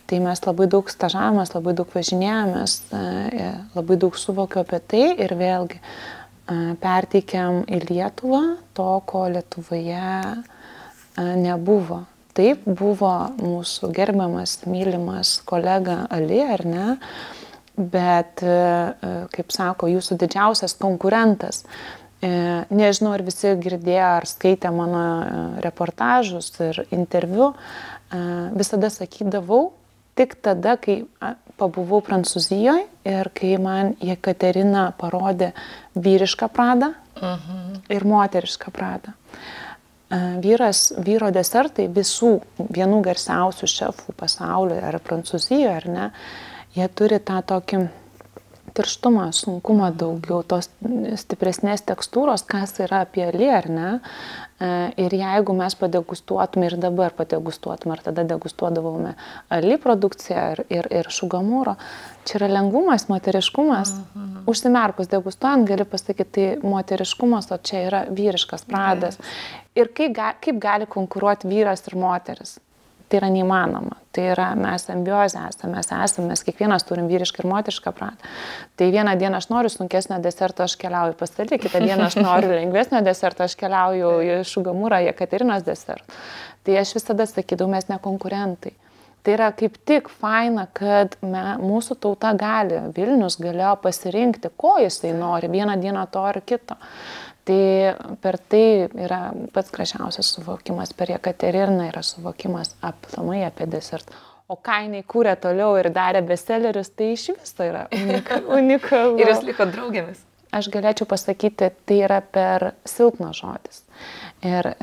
[SPEAKER 2] Tai mes labai daug stažavomės, labai daug važinėjomės, labai daug suvokiau apie tai ir vėlgi perteikiam į Lietuvą to, ko Lietuvoje nebuvo. Taip, buvo mūsų gerbiamas, mylimas kolega Ali, ar ne? Bet, kaip sako, jūsų didžiausias konkurentas, nežinau, ar visi girdėjo ar skaitė mano reportažus ir interviu, visada sakydavau tik tada, kai pabuvau Prancūzijoje ir kai man Jekaterina parodė vyrišką pradą ir moterišką pradą. Vyro desertai visų vienų garsiausių šefų pasaulyje ar Prancūzijoje, ar ne, jie turi tą tokį tirštumą, sunkumą daugiau, tos stipresnės tekstūros, kas yra apie Ali, ar ne? Ir jeigu mes padegustuotume ir dabar padegustuotume, ar tada degustuodavome Ali produkciją ir Sugamūro, čia yra lengvumas, moteriškumas. Užsimerkus degustuojant gali pasakyti, tai moteriškumas, o čia yra vyriškas pradas. Ir kaip gali konkuruoti vyras ir moteris? Tai yra neįmanoma. Tai yra, mes ambiozė esame, mes kiekvienas turim vyrišką ir moterišką pradą. Tai vieną dieną aš noriu sunkesnio deserto, aš keliauju pas Ali, kitą dieną aš noriu lengvesnio deserto, aš keliauju į Sugamūrą, Jekaterinos desertą. Tai aš visada sakydavau, mes ne konkurentai. Tai yra kaip tik faina, kad mūsų tauta gali, Vilnius galėjo pasirinkti, ko jisai nori, vieną dieną to ar kito. Tai per tai yra pats gražiausias suvokimas, per Jekateriną yra suvokimas aplamai apie desertą. O ką jinai kūrė toliau ir darė bestsellerius, tai iš viso yra unikalu.
[SPEAKER 1] Ir jūs liko draugėmis.
[SPEAKER 2] Aš galėčiau pasakyti, tai yra per silpnas žodis. Ir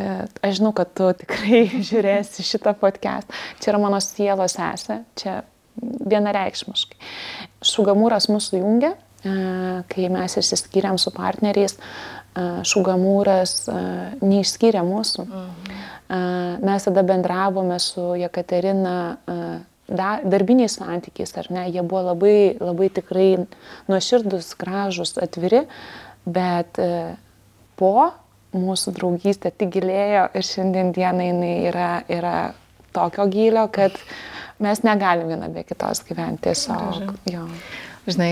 [SPEAKER 2] aš žinau, kad tu tikrai žiūrėsi šitą podcast. Čia yra mano sielos sesė, čia vienareikšmiškai. Sugamūras mūsų jungia. kai mes išsiskyrėm su partneriais, Šugamūras neišskyrė mūsų. Mes tada bendravome su Jekaterina darbiniais santykiais, ar ne, jie buvo labai, labai tikrai nuoširdus, gražus, atviri, bet po mūsų draugystė tik gilėjo ir šiandien dienai jinai yra tokio gylio, kad mes negalim viena be kitos gyventi tiesiog. Jo.
[SPEAKER 1] Žinai,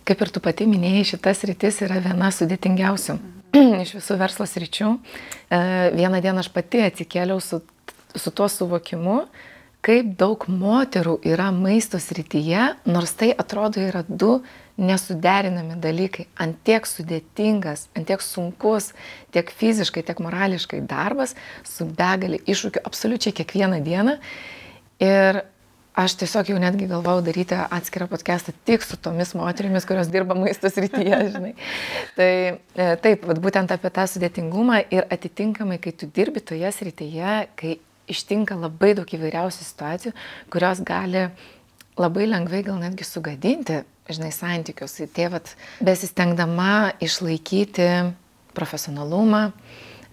[SPEAKER 1] kaip ir tu pati minėjai, šitas sritis yra viena sudėtingiausių iš visų verslo sričių. Vieną dieną aš pati atsikėliau su tuo suvokimu, kaip daug moterų yra maisto srityje, nors tai atrodo yra du nesuderinami dalykai. Ant tiek sudėtingas, ant tiek sunkus, tiek fiziškai, tiek morališkai darbas su begalė iššūkių absoliučiai kiekvieną dieną. Ir aš tiesiog jau netgi galvojau daryti atskirą podcastą tik su tomis moterimis, kurios dirba maisto srityje, žinai. Tai taip, būtent apie tą sudėtingumą ir atitinkamai, kai tu dirbi toje srityje, kai ištinka labai daug įvairiausių situacijų, kurios gali labai lengvai gal netgi sugadinti, žinai, santykius. Tai besistengdama išlaikyti profesionalumą,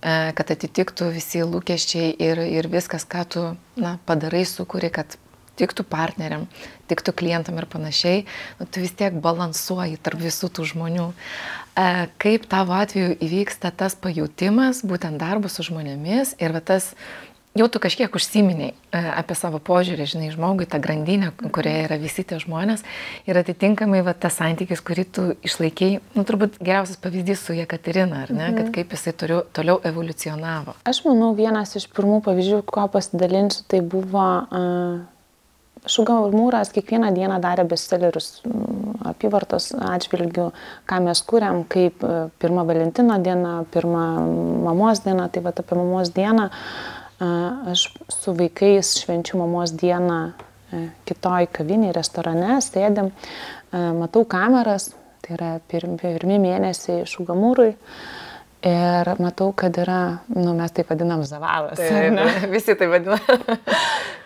[SPEAKER 1] kad atitiktų visi lūkesčiai ir viskas, ką tu padarai, sukuri, kad tiktų partneriam, tiktų klientam ir panašiai, tu vis tiek balansuoji tarp visų tų žmonių. Kaip tavo atveju įvyksta tas pajautimas, būtent darbas su žmonėmis ir tas, jau tu kažkiek užsiminiai apie savo požiūrį, žinai, žmogui, tą grandinę, kurioje yra visi tie žmonės ir atitinkamai tas santykis, kurį tu išlaikei, turbūt geriausias pavyzdys su Jekaterina, ar ne, kad kaip jisai toliau evoliucionavo.
[SPEAKER 2] Aš manau, vienas iš pirmų pavyzdžių, ko pasidalinsiu, tai buvo Šugamūras kiekvieną dieną darė bestsellerius apyvartos atžvilgių, ką mes kuriam, kaip pirma Valentino diena, pirma mamos diena, tai apie mamos dieną. Aš su vaikais švenčiu mamos dieną kitoj kavinėje, restorane, sėdėm, matau kameras, tai yra pirmi mėnesiai Šugamūrui. Ir matau, kad yra, mes taip vadinam zavalas.
[SPEAKER 1] Visi taip vadina.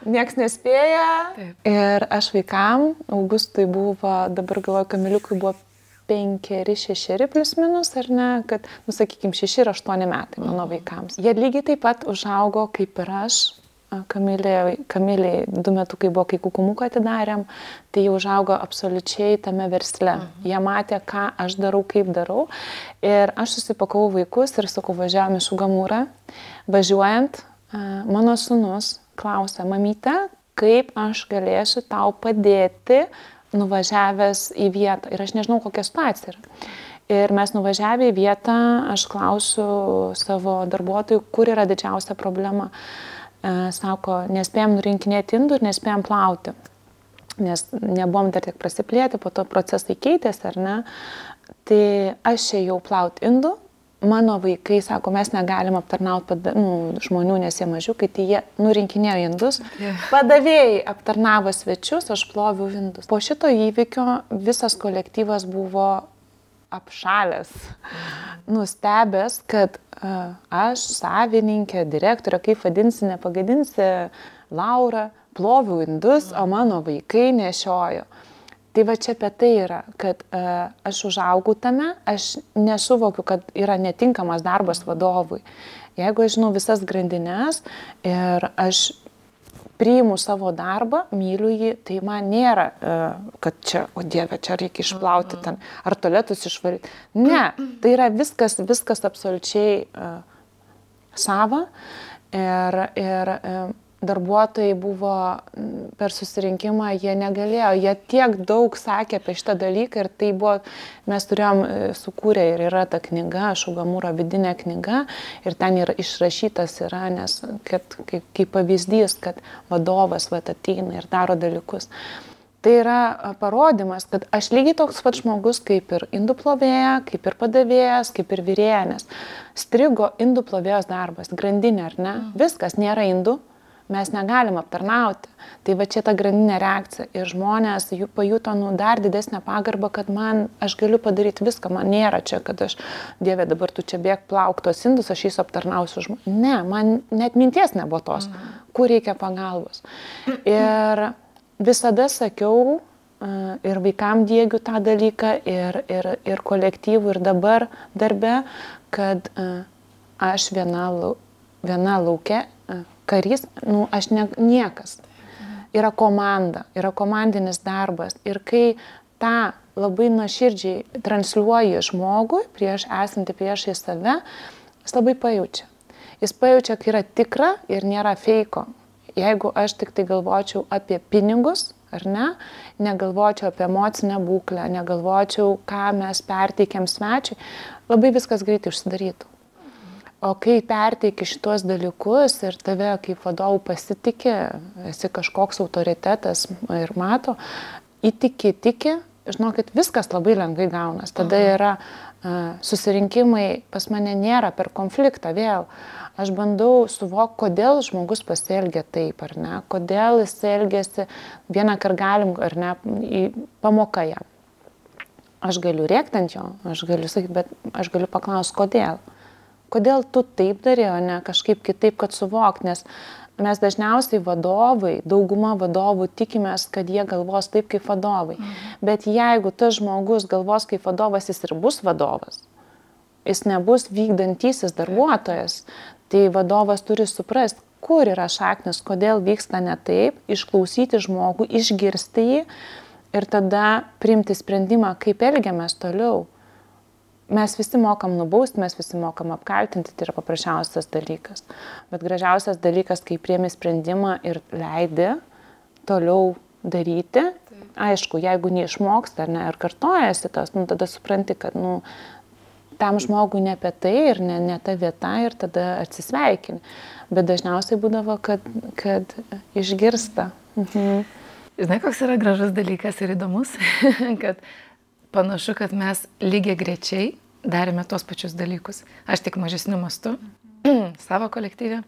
[SPEAKER 2] Nieks nespėja. Taip. Ir aš vaikam, Augustui buvo, dabar galvoju, Kamiliukui buvo 5-6 plus minus, ar ne, kad, sakykime, 6 ir 8 metai mano vaikams. Jie lygiai taip pat užaugo kaip ir aš. Kamiliai 2 metukai buvo, kai kukumuką atidarėm, tai jau užaugo absoliučiai tame versle. Jie matė, ką aš darau, kaip darau. Ir aš susipakau vaikus ir sakau, važiavome Šugamūrą. Važiuojant, mano sūnus klausė, mamyte, kaip aš galėsiu tau padėti, nuvažiavęs į vietą. Ir aš nežinau, kokia situacija yra. Ir mes nuvažiavę į vietą, aš klausiu savo darbuotojų, kur yra didžiausia problema. Sako, nespėjom nurinkinėti indų ir nespėjom plauti, nes nebuvom dar tiek prasiplėti, po to procesai keitėsi, ar ne. Tai aš ėjau plauti indų, mano vaikai sako, mes negalim aptarnauti žmonių, nes jie mažiukai, tai jie nurinkinėjo indus, padavėjai aptarnavo svečius, aš ploviau indus. Po šito įvykio visas kolektyvas buvo apšalęs, nustebęs, kad aš, savininkė, direktorė, kaip vadinsi, nepagadinsi, Laura, ploviau indus, o mano vaikai nešiojo. Tai va čia apie tai yra, kad aš užaugau tame, aš nesuvokiu, kad yra netinkamas darbas vadovui. Jeigu aš žinau visas grandines ir aš priimu savo darbą, myliu jį, tai man nėra, kad čia, o Dieve, čia reikia išplauti ten, ar tualetus išvaryti. Ne, tai yra viskas absoliučiai sava ir darbuotojai buvo per susirinkimą, jie negalėjo, jie tiek daug sakė apie šitą dalyką ir tai buvo, mes turėjom sukūrę ir yra ta knyga, Šugamūro vidinė knyga ir ten yra išrašytas yra, nes kaip pavyzdys, kad vadovas ateina ir daro dalykus. Tai yra parodymas, kad aš lygiai toks pat žmogus kaip ir indų plovėja, kaip ir padavėjas, kaip ir virėja, nes strigo indų plovėjos darbas, grandinė, ar ne? Viskas, nėra indų. Mes negalim aptarnauti. Tai va čia ta grandinė reakcija. Ir žmonės pajuto dar didesnę pagarbą, kad aš galiu padaryti viską. Man nėra čia, kad aš, Dieve, dabar tu čia bėg plauk tos indus, aš jais aptarnausiu žmonės. Ne, man net minties nebuvo tos, kur reikia pagalbos. Ir visada sakiau ir vaikam diegiu tą dalyką, ir kolektyvų, ir dabar darbe, kad aš viena lauke, karys, aš niekas. Yra komanda, yra komandinis darbas. Ir kai tą labai nuoširdžiai transliuoji žmogui, esantį priešai save, jis labai pajaučia. Jis pajaučia, kai yra tikra ir nėra feiko. Jeigu aš tik tai galvočiau apie pinigus, ar ne, negalvočiau apie emocinę būklę, negalvočiau, ką mes perteikiam svečiui, labai viskas greitai užsidarytų. O kai perteiki šitos dalykus ir tave kaip vadovų pasitikė, esi kažkoks autoritetas ir mato, įtiki, žinokit, viskas labai lengvai gaunas. Tada yra susirinkimai, pas mane nėra per konfliktą vėl. Aš bandau suvokti, kodėl žmogus pasielgia taip, ar ne, kodėl jis elgiasi, vieną kartą galim, ar ne, pamoka jam. Aš galiu rėkti ant jo, aš galiu sakyti, bet aš galiu paklausti, kodėl. Kodėl tu taip darė, o ne kažkaip kitaip, kad suvokt, nes mes dažniausiai vadovai, dauguma vadovų tikimės, kad jie galvos taip kaip vadovai. Bet jeigu tas žmogus galvos kaip vadovas, jis ir bus vadovas. Jis nebus vykdantysis darbuotojas. Tai vadovas turi suprasti, kur yra šaknis, kodėl vyksta ne taip, išklausyti žmogų, išgirsti jį ir tada priimti sprendimą, kaip elgiamės toliau. Mes visi mokam nubausti, mes visi mokam apkaltinti, tai yra paprasčiausias dalykas. Bet gražiausias dalykas, kai priemi sprendimą ir leidi toliau daryti, aišku, jeigu neišmoksta ar ne, ir kartojasi tas, tada supranti, kad tam žmogui ne apie tai ir ne ta vieta ir tada atsisveikini. Bet dažniausiai būdavo, kad išgirsta.
[SPEAKER 1] Žinai, koks yra gražus dalykas ir įdomus, kad panašu, kad mes lygiai grečiai darėme tos pačius dalykus. Aš tik mažesniu mastu, savo kolektyvę,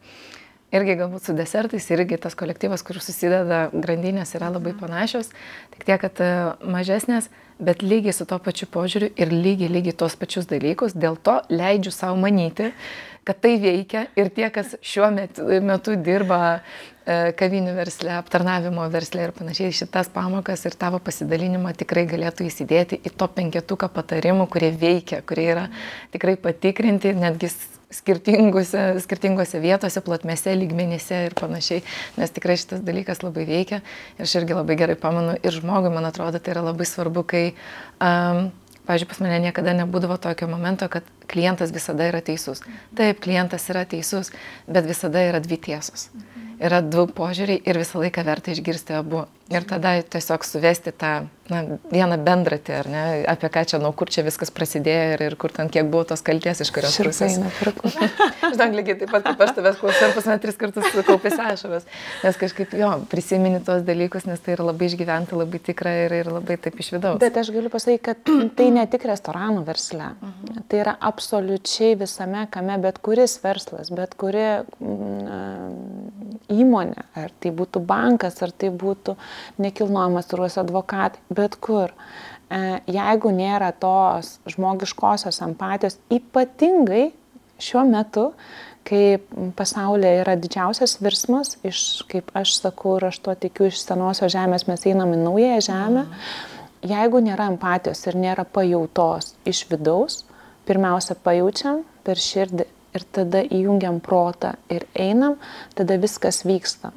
[SPEAKER 1] irgi galbūt su desertais, irgi tas kolektyvas, kur susideda grandinės, yra labai panašios, tik tiek, kad mažesnės, bet lygiai su to pačiu požiūriu ir lygiai tos pačius dalykus. Dėl to leidžiu savo manyti, kad tai veikia ir tie, kas šiuo metu dirba kavinių versle, aptarnavimo versle ir panašiai, šitas pamokas ir tavo pasidalinimą tikrai galėtų įsidėti į top 5 patarimų, kurie veikia, kurie yra tikrai patikrinti, netgi skirtingose vietose, plotmėse, lygmenyse ir panašiai, nes tikrai šitas dalykas labai veikia ir aš irgi labai gerai pamenu ir žmogui, man atrodo, tai yra labai svarbu, kai pavyzdžiui, pas mane niekada nebūdavo tokio momento, kad klientas visada yra teisus. Taip, klientas yra teisus, bet visada yra dvi tiesos. Yra du požiūriai ir visą laiką verta išgirsti abu. Ir tada tiesiog suvesti tą vieną bendratį, ar ne, apie ką čia, nuo kur čia viskas prasidėjo ir kur ten kiek buvo tos kalties, iš kurios pusės. Žinok, lygiai taip pat, kaip aš tavęs klausau, pas mane 3 kartus kaupėsi ašaros. Nes kažkaip prisimeni tos dalykus, nes tai yra labai išgyventa, labai tikra ir labai taip iš vidaus.
[SPEAKER 2] Bet aš galiu pasakyti, kad tai ne tik restoranų versle. Tai yra absoliučiai visame, kame bet kuris verslas, bet kuri įmonė, ar tai būtų bankas, ar tai būtų nekilnojamas turtas, advokatai, bet kur. Jeigu nėra tos žmogiškosios empatijos, ypatingai šiuo metu, kai pasaulyje yra didžiausias virsmas, kaip aš sakau ir aš tuo tikiu, iš senosios žemės mes einam į naująją žemę, jeigu nėra empatijos ir nėra pajautos iš vidaus, pirmiausia pajaučiam per širdį ir tada įjungiam protą ir einam, tada viskas vyksta.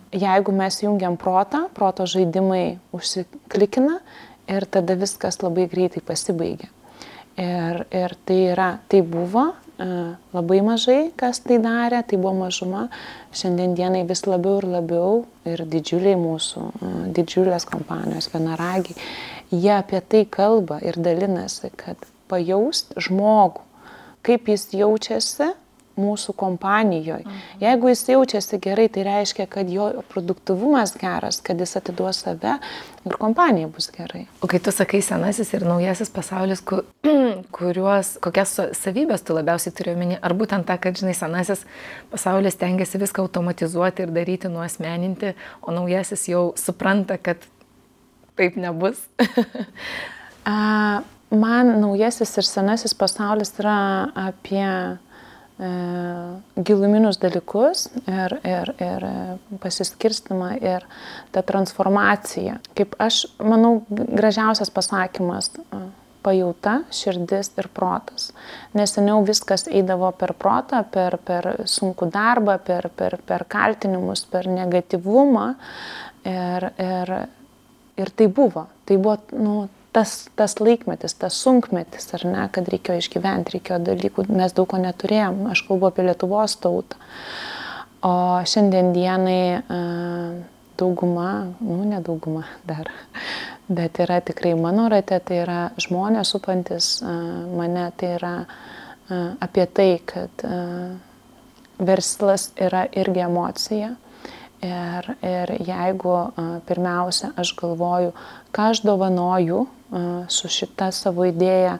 [SPEAKER 2] Jeigu mes jungiam protą, proto žaidimai užsiklikina ir tada viskas labai greitai pasibaigia. Ir tai buvo labai mažai, kas tai darė, tai buvo mažuma. Šiandien dienai vis labiau ir labiau ir didžiuliai mūsų, didžiulės kompanijos, vienaragiai, jie apie tai kalba ir dalinasi, kad pajaust žmogų, kaip jis jaučiasi mūsų kompanijoje. Jeigu jis jaučiasi gerai, tai reiškia, kad jo produktyvumas geras, kad jis atiduos save ir kompanija bus gerai.
[SPEAKER 1] O kai tu sakai senasis ir naujasis pasaulis, kokias savybės tu labiausiai turi omeny, ar būtent tą, kad, žinai, senasis pasaulis tengiasi viską automatizuoti ir daryti, nuasmeninti, o naujasis jau supranta, kad taip nebus?
[SPEAKER 2] Man naujasis ir senasis pasaulis yra apie giluminius dalykus ir pasiskirstimą ir tą transformaciją. Kaip aš manau, gražiausias pasakymas pajauta, širdis ir protas. Nes seniau viskas eidavo per protą, per sunkų darbą, per kaltinimus, per negatyvumą ir tai buvo. Tai buvo tas laikmetis, tas sunkmetis, ar ne, kad reikėjo išgyventi, reikėjo dalykų, mes daug ko neturėjom, aš kalbu apie Lietuvos tautą. O šiandien dienai dauguma, ne dauguma dar, bet yra tikrai mano rate, tai yra žmonės supantis mane, tai yra apie tai, kad verslas yra irgi emocija. Ir jeigu pirmiausia aš galvoju, ką aš dovanoju su šita savo idėja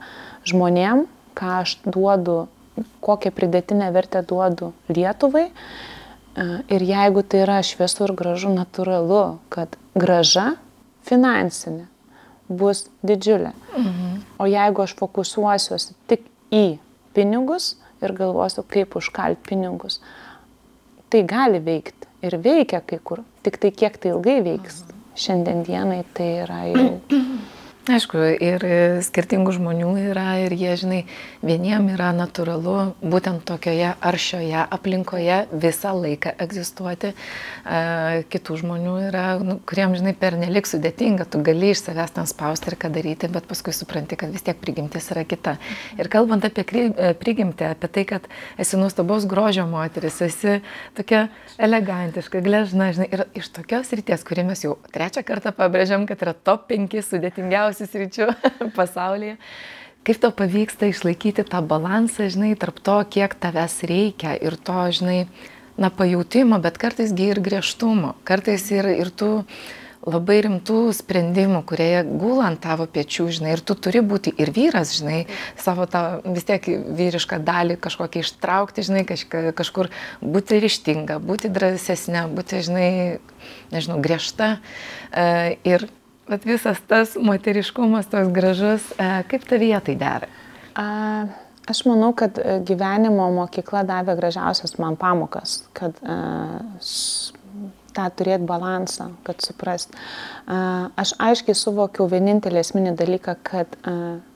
[SPEAKER 2] žmonėm, ką aš duodu, kokią pridėtinę vertę duodu Lietuvai, ir jeigu tai yra šviesu ir gražu, natūralu, kad grąža finansinė bus didžiulė. O jeigu aš fokusuosiuosi tik į pinigus ir galvosiu, kaip užkalti pinigus, tai gali veikti. Ir veikia kai kur, tik tai kiek tai ilgai veiks. Šiandien dienai tai yra jau...
[SPEAKER 1] Aišku, ir skirtingų žmonių yra ir jie, žinai, vieniem yra natūralu būtent tokioje aršioje aplinkoje visą laiką egzistuoti. Kitų žmonių yra, kuriem, žinai, pernelik sudėtinga, tu gali iš savęs ten spausti ir ką daryti, bet paskui supranti, kad vis tiek prigimtis yra kita. Ir kalbant apie prigimtį, apie tai, kad esi nuostabaus grožio moteris, esi tokia elegantiška, gležna, žinai, ir iš tokios ryties, kurį mes jau trečią kartą pabrėžiam, kad yra top 5 sudėtingiausių sričių pasaulyje. Kaip tau pavyksta išlaikyti tą balansą, žinai, tarp to, kiek tavęs reikia ir to, žinai, pajautimo, bet kartais ir griežtumo, kartais ir tų labai rimtų sprendimų, kurie gula ant tavo pečių, žinai, ir tu turi būti ir vyras, žinai, savo tą vis tiek vyrišką dalį kažkokią ištraukti, žinai, kažkur būti ryžtinga, būti drąsesnė, būti, žinai, nežinau, griežta ir bet visas tas moteriškumas, toks gražus, kaip tavyje tai dera?
[SPEAKER 2] Aš manau, kad gyvenimo mokykla davė gražiausias man pamokas, kad tą turėti balansą, kad suprast. Aš aiškiai suvokiau vienintelį esminį dalyką, kad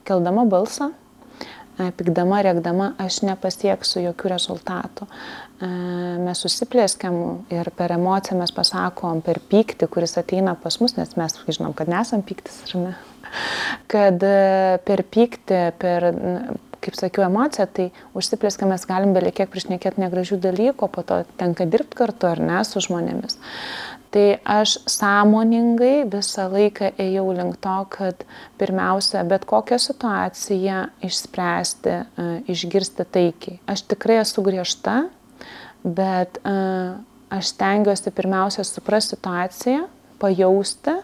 [SPEAKER 2] keldama balsą, pikdama, rėkdama, aš nepasieksiu jokių rezultatų. Mes susiplėskiam ir per emociją mes pasakom, per pyktį, kuris ateina pas mus, nes mes žinom, kad nesam pyktis, ar ne? Kad per pyktį, per, kaip sakiau, emociją, tai užsiplėskiam mes galim belekiek prišnekėti negražių dalykų, po to tenka dirbti kartu, ar ne, su žmonėmis. Tai aš sąmoningai visą laiką ėjau link to, kad pirmiausia, bet kokią situaciją išspręsti, išgirsti taikiai. Aš tikrai esu griežta, bet aš stengiuosi pirmiausia suprasti situaciją, pajausti,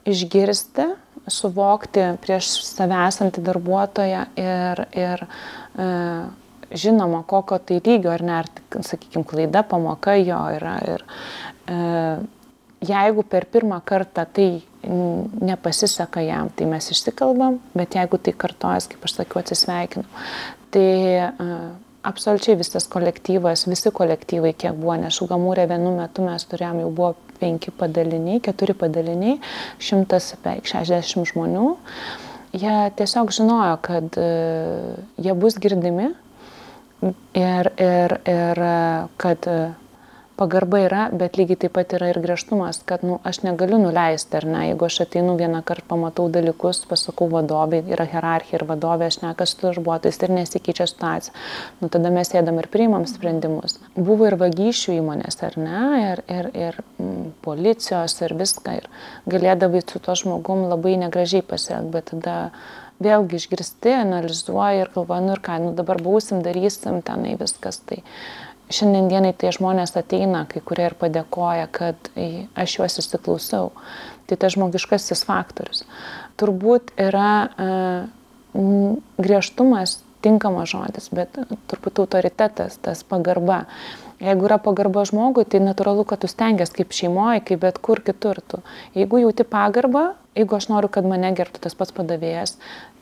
[SPEAKER 2] išgirsti, suvokti prieš save esantį darbuotoją ir žinoma, kokio tai lygio, ar ne, ar, sakykime, klaida, pamoka jo yra. Ir jeigu per pirmą kartą tai nepasiseka jam, tai mes išsikalbam, bet jeigu tai kartojas, kaip aš sakiau, atsisveikinu, tai absoliučiai visas kolektyvas, visi kolektyvai, kiek buvo, nes Šugamūrė vienu metu mes turėjom, jau buvo 5 padaliniai, 4 padaliniai, 160 žmonių. Jie tiesiog žinojo, kad jie bus girdimi ir kad pagarba yra, bet lygiai taip pat yra ir griežtumas, kad aš negaliu nuleisti, ar ne, jeigu aš ateinu vieną kartą, pamatau dalykus, pasakau vadovai, yra hierarchija ir vadovė, aš šneka su darbuotojais ir nesikeičia situacija. Tada mes sėdam ir priimam sprendimus. Buvo ir vagysčių įmonės, ar ne, ir policijos ir viską, ir galėdavai su to žmogum labai negražiai pasielgti, bet tada vėlgi išgirsti, analizuoji ir galvoji, ir ką, dabar būsim, darysim, tenai viskas. Tai šiandien dienai tie žmonės ateina, kai kurie ir padėkoja, kad aš juos įsiklausau. Tai tas žmogiškasis faktorius. Turbūt yra griežtumas tinkamas žodis, bet turbūt autoritetas, tas pagarba. Jeigu yra pagarba žmogui, tai natūralu, kad tu stengiasi kaip šeimoje, kaip bet kur kitur tu. Jeigu jauti pagarbą, jeigu aš noriu, kad mane gerbtų tas pats padavėjas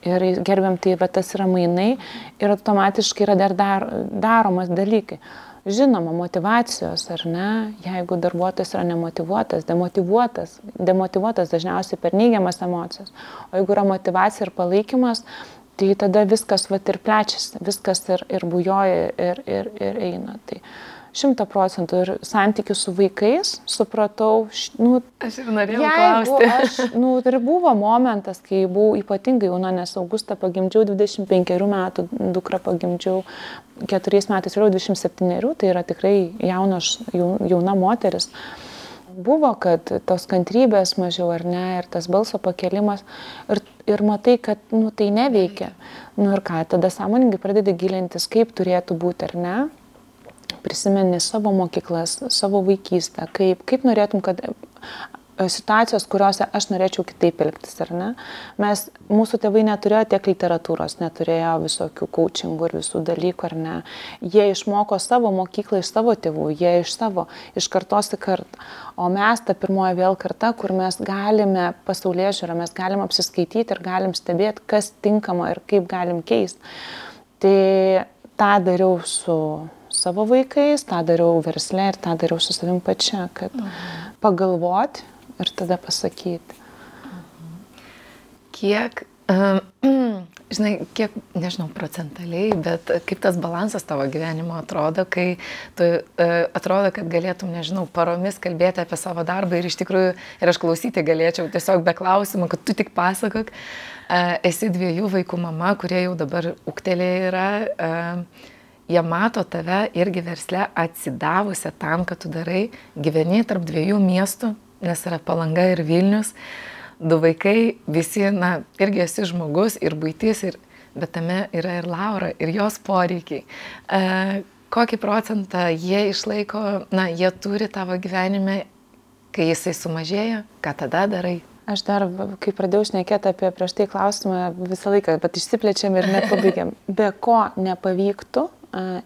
[SPEAKER 2] ir gerbiam, tai va, tas yra mainai ir automatiškai yra dar daromas dalykai. Žinoma, motivacijos, ar ne, jeigu darbuotojas yra nemotyvuotas, demotyvuotas dažniausiai per neigiamas emocijas, o jeigu yra motyvacija ir palaikymas, tai tada viskas va, ir plečiasi, viskas ir bujoja ir eina. Tai 100% ir santykių su vaikais, supratau,
[SPEAKER 1] aš ir norėjau klausti.
[SPEAKER 2] Ir buvo momentas, kai buvau ypatingai jauna, nes Augustą pagimdžiau 25 metų, dukrą pagimdžiau 4 metais, vėliau 27, tai yra tikrai jauna moteris. Buvo, kad tos kantrybės mažiau ar ne, ir tas balso pakelimas, ir matai, kad tai neveikia. Ir ką, tada sąmoningai pradedi gilintis, kaip turėtų būti ar ne. Prisimeni savo mokyklas, savo vaikystę, kaip norėtum, kad situacijos, kuriuose aš norėčiau kitaip elgtis, ar ne? Mūsų tėvai neturėjo tiek literatūros, neturėjo visokių coachingų ir visų dalykų, ar ne? Jie išmoko savo mokyklą iš savo tėvų, jie iš kartos į kartą. O mes ta pirmoji vėl karta, kur mes galime pasaulėžiūrą, mes galim apsiskaityti ir galim stebėti, kas tinkama ir kaip galim keisti. Tai tą dariau su savo vaikais, tą dariau versle ir tą dariau su savim pačia, kad pagalvoti ir tada pasakyti.
[SPEAKER 1] Kiek, žinai, nežinau procentaliai, bet kaip tas balansas tavo gyvenimo atrodo, kai tu atrodo, kad galėtum, nežinau, paromis kalbėti apie savo darbą ir iš tikrųjų, ir aš klausyti galėčiau tiesiog be klausimų, kad tu tik pasakok, esi 2 vaikų mama, kurie jau dabar ūgtelėję yra, jie mato tave irgi versle atsidavusią tam, kad tu darai, gyveni tarp 2 miestų, nes yra Palanga ir Vilnius, 2 vaikai, visi, irgi esi žmogus ir buitis, bet tame yra ir Laura, ir jos poreikiai. Kokį procentą jie išlaiko, jie turi tavo gyvenime, kai jisai sumažėja, ką tada darai?
[SPEAKER 2] Aš dar, kai pradėjau šnekėti apie prieš tai klausimą visą laiką, bet išsiplečiam ir nepabaigiam. Be ko nepavyktų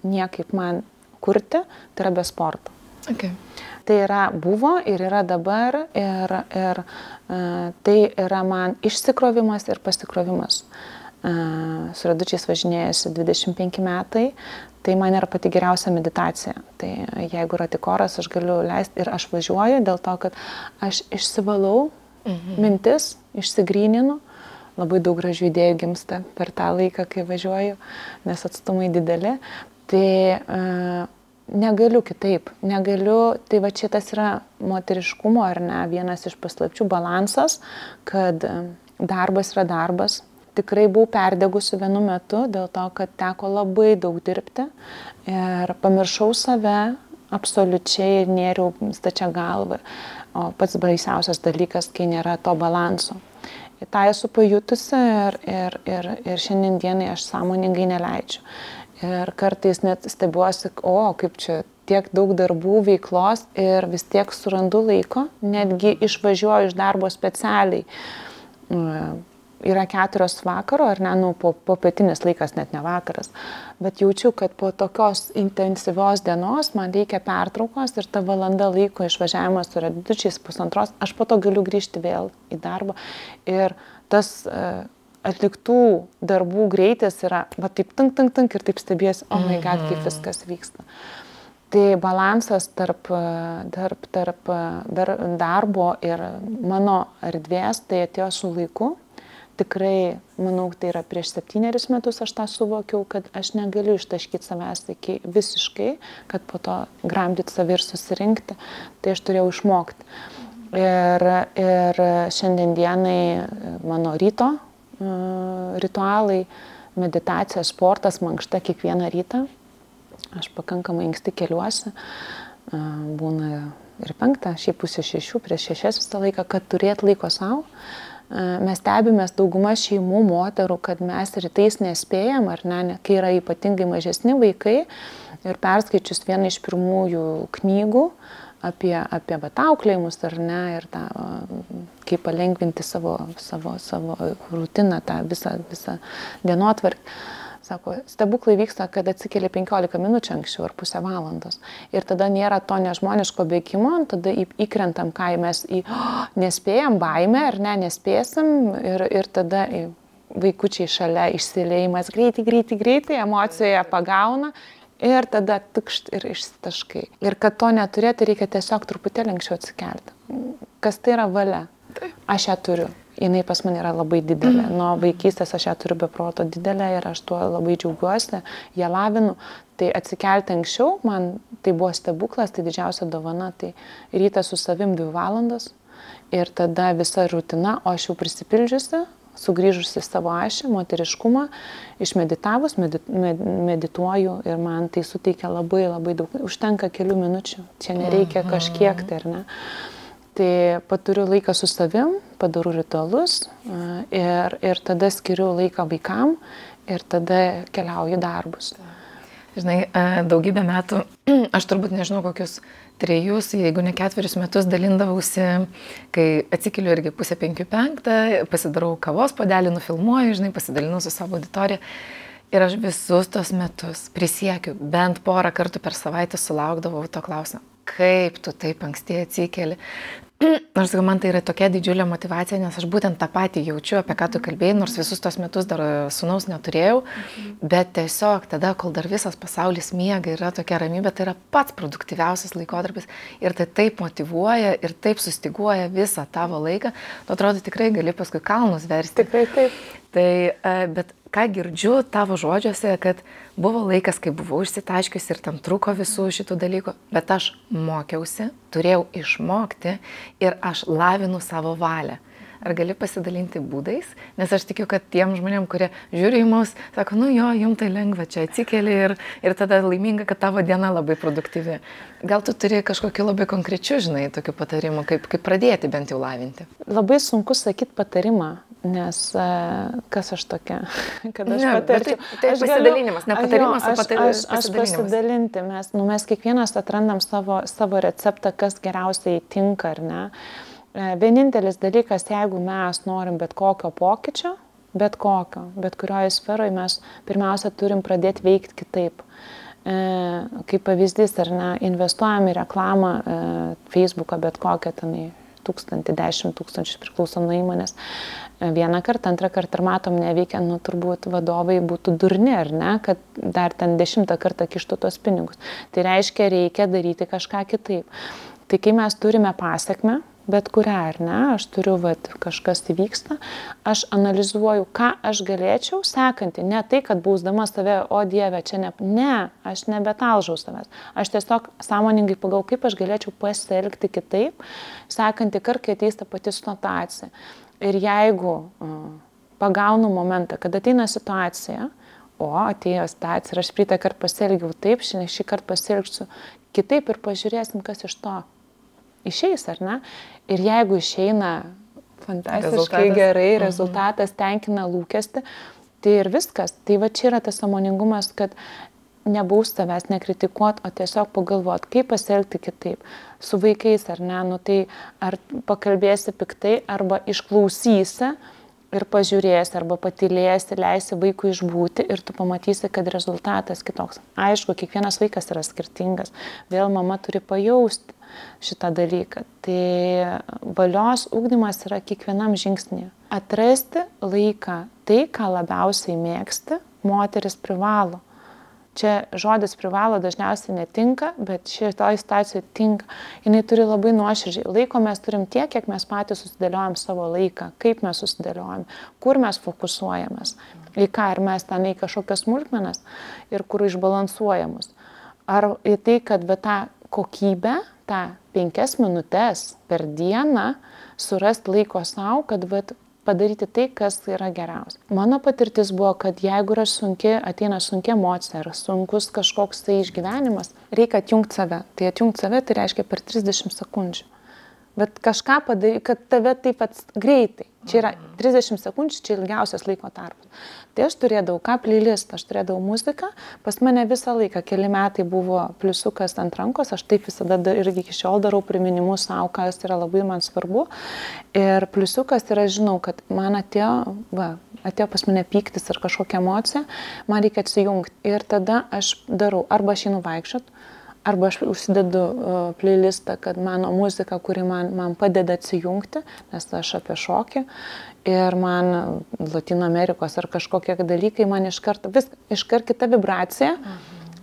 [SPEAKER 2] niekaip man kurti, tai yra be sporto.
[SPEAKER 1] Okay.
[SPEAKER 2] Tai yra buvo ir yra dabar ir tai yra man išsikrovimas ir pasikrovimas. Su radučiais važinėjasi 25 metai, tai man yra pati geriausia meditacija. Tai jeigu yra tik oras, aš galiu leisti ir aš važiuoju dėl to, kad aš išsivalau mintis, išsigryninu. Labai daug gražių idėjų gimsta per tą laiką, kai važiuoju, nes atstumai dideli. Tai negaliu kitaip, tai va čia tas yra moteriškumo ar ne, vienas iš paslapčių balansas, kad darbas yra darbas. Tikrai buvau perdegusi vienu metu dėl to, kad teko labai daug dirbti ir pamiršau save absoliučiai ir nėriau stačia galva. O pats baisiausias dalykas, kai nėra to balanso. tą esu pajutusi ir šiandien dienai aš sąmoningai neleidžiu. Ir kartais net stebiuosi, kaip čia tiek daug darbų, veiklos ir vis tiek surandu laiko, netgi išvažiuoju iš darbo specialiai. Yra 4 vakaro, ar ne, po pietinis laikas, net ne vakaras, bet jaučiu, kad po tokios intensyvios dienos man reikia pertraukos ir ta valanda laiko išvažiavimas yra 2,5, aš po to galiu grįžti vėl į darbą. Ir tas atliktų darbų greitis yra, va taip tank ir taip stebiesi, oh my god, kaip viskas vyksta. Tai balansas tarp darbo ir mano erdvės, tai atėjo su laiku. Tikrai, manau, tai yra prieš 7 metus aš tą suvokiau, kad aš negaliu ištaškyti savęs iki visiškai, kad po to gramdyti savį ir susirinkti. Tai aš turėjau išmokti. Ir šiandien dienai mano ryto ritualai, meditacija, sportas, mankšta kiekvieną rytą. Aš pakankamai anksti keliuosi, būna ir 5, šiaip 5:30, prieš 6 visą laiką, kad turėt laiko savo. Mes stebimės dauguma šeimų, moterų, kad mes rytais nespėjam, ar ne, kai yra ypatingai mažesni vaikai. Ir perskaičius vieną iš pirmųjų knygų apie auklėjimus, ar ne, ir tą, kaip palengvinti savo rutiną, tą visą dienotvarkę. Sako, stebuklai vyksta, kad atsikeli 15 minučių anksčiau ar pusę valandos. Ir tada nėra to nežmoniško bėgimo, tada įkrentam, ką mes nespėjam, baimę ar ne, nespėsim ir tada vaikučiai šalia išsiliejimas greitai, emocijoje pagauna. Ir tada tukšt ir išsitaškai. Ir kad to neturėti, reikia tiesiog truputėlį anksčiau atsikelti. Kas tai yra valia? Aš ją turiu. Jinai pas mane yra labai didelė. Nuo vaikystės aš ją turiu be proto didelę ir aš tuo labai džiaugiuosi, ją lavinu. Tai atsikelti anksčiau, man tai buvo stebuklas, tai didžiausia dovana. Tai rytą su savim 2 valandas ir tada visa rutina, o aš jau prisipildžiusi, sugrįžusi savo ašį, moteriškumą, išmeditavus, medituoju ir man tai suteikia labai daug, užtenka kelių minučių, čia nereikia kažkiek tai, ar ne. Tai paturiu laiką su savim, padarau ritualus ir tada skiriu laiką vaikam ir tada keliauju darbus.
[SPEAKER 1] Žinai, daugybę metų, aš turbūt nežinau kokius 3, jeigu ne 4 metus dalindavausi, kai atsikeliu irgi 4:45, pasidarau kavos puodelį, nufilmuoju, žinai, pasidalinu su savo auditorija. Ir aš visus tos metus prisiekiu, bent porą kartų per savaitę sulaukdavau to klausimo, kaip tu taip anksti atsikeli. Nors man tai yra tokia didžiulė motivacija, nes aš būtent tą patį jaučiu, apie ką tu kalbėjai, nors visus tos metus dar sūnaus neturėjau, bet tiesiog tada, kol dar visas pasaulis miega, yra tokia ramybė, tai yra pats produktyviausias laikotarpis ir tai taip motyvuoja ir taip sustiguoja visą tavo laiką, tu atrodo tikrai gali paskui kalnus versti.
[SPEAKER 2] Tikrai taip.
[SPEAKER 1] Tai, bet ką girdžiu tavo žodžiuose, kad buvo laikas, kai buvau išsitaškiusi ir tam truko visų šitų dalykų, bet aš mokiausi, turėjau išmokti ir aš lavinu savo valią. Ar gali pasidalinti būdais? Nes aš tikiu, kad tiem žmonėm, kurie žiūri į mus, sako, nu jo, jums tai lengva, čia atsikeli ir tada laiminga, kad tavo diena labai produktyvi. Gal tu turi kažkokiu labai konkrečiu, žinai, tokiu patarimu, kaip pradėti bent jau lavinti?
[SPEAKER 2] Labai sunku sakyti patarimą, nes kas aš tokia, kad aš patarčiau.
[SPEAKER 1] Tai pasidalinimas, ne patarimas, o pasidalinimas.
[SPEAKER 2] Aš pasidalinti, mes kiekvienas atrandam savo receptą, kas geriausiai tinka, ar ne. Vienintelis dalykas, jeigu mes norim bet kokio pokyčio, bet kurioje sferoje mes pirmiausia turim pradėti veikti kitaip. Kaip pavyzdys, ar ne, investuojam į reklamą Facebooką, bet kokią tenai 1000, 10 000 priklauso nuo įmonės. Vieną kartą, antrą kartą ir matom neveikia, nu turbūt vadovai būtų durni, ar ne, kad dar ten 10 kartą kištų tos pinigus. Tai reiškia, reikia daryti kažką kitaip. Tai kai mes turime pasekmę, bet kurią, ar ne, aš turiu, kažkas įvyksta, aš analizuoju, ką aš galėčiau sekantį, ne tai, kad bausdama save, o Dieve, čia ne, aš nebetalžau savęs, aš tiesiog sąmoningai pagal, kaip aš galėčiau pasielgti kitaip, sekantį kartą, kai ateis ta pati situacija. Ir jeigu pagaunu momentą, kad ateina situacija, atėjo situacija ir aš praeitą kartą pasielgiau taip, šį kartą pasielgsiu kitaip ir pažiūrėsim, kas iš to išeis, ar ne? Ir jeigu išeina fantastiškai gerai, rezultatas tenkina lūkestį, tai ir viskas. Tai va čia yra tas sąmoningumas, kad nebaust savęs, nekritikuot, o tiesiog pagalvot, kaip pasielgti kitaip. Su vaikais, ar ne? Nu tai ar pakalbėsi piktai, arba išklausysi ir pažiūrėsi, arba patylėsi, leisi vaikui išbūti ir tu pamatysi, kad rezultatas kitoks. Aišku, kiekvienas vaikas yra skirtingas. Vėl mama turi pajausti šitą dalyką. Tai valios ugdymas yra kiekvienam žingsnėje. Atrasti laiką, tai, ką labiausiai mėgsti, moteris privalo. Čia žodis privalo dažniausiai netinka, bet šitoj situacijoje tinka. Jinai turi labai nuoširdžiai. Laiko mes turim tiek, kiek mes patys susidėliojam savo laiką, kaip mes susidėliojam, kur mes fokusuojamės, į ką, ar mes ten į kažkokias smulkmenas ir kur išbalansuojamus. Ar į tai, kad tą kokybę, tą 5 minutes per dieną surasti laiko savo, kad padaryti tai, kas yra geriausia. Mano patirtis buvo, kad jeigu yra ateina sunki emocija ar sunkus kažkoks tai išgyvenimas, reikia atjungti save. Tai atjungti save tai reiškia per 30 sekundžių. bet kažką padaryti, kad tave taip greitai. Čia yra 30 sekundžių, čia ilgiausias laiko tarpas. Tai aš turėdavau playlistą, aš turėdavau muziką, pas mane visą laiką, keli metai buvo pliusiukas ant rankos, aš taip visada irgi iki šiol darau priminimus savo, kas yra labai man svarbu. Ir pliusiukas yra, žinau, kad man atėjo pas mane pyktis ar kažkokia emocija, man reikia atsijungti. Ir tada aš darau, arba aš einu vaikščiot, arba aš užsidedu playlistą, kad mano muzika, kuri man padeda atsijungti, nes aš apie šokį. Ir man Latino Amerikos ar kažkokie dalykai, man iškart kita vibracija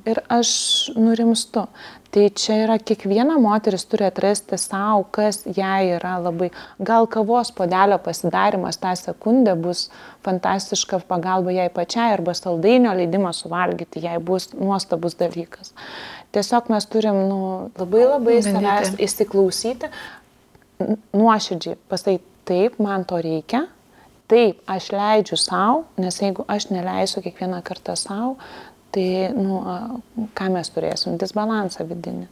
[SPEAKER 2] ir aš nurimstu. Tai čia yra kiekviena moteris turi atrasti savo, kas jai yra labai. Gal kavos puodelio pasidarimas tą sekundę bus fantastiška pagalba jai pačiai arba saldainio leidimas suvalgyti, jai bus nuostabus dalykas. Tiesiog mes turim labai savęs įsiklausyti, nuoširdžiai pasakyti, taip, man to reikia, taip, aš leidžiu savo, nes jeigu aš neleisiu kiekvieną kartą savo, tai, ką mes turėsim, disbalansą vidinį.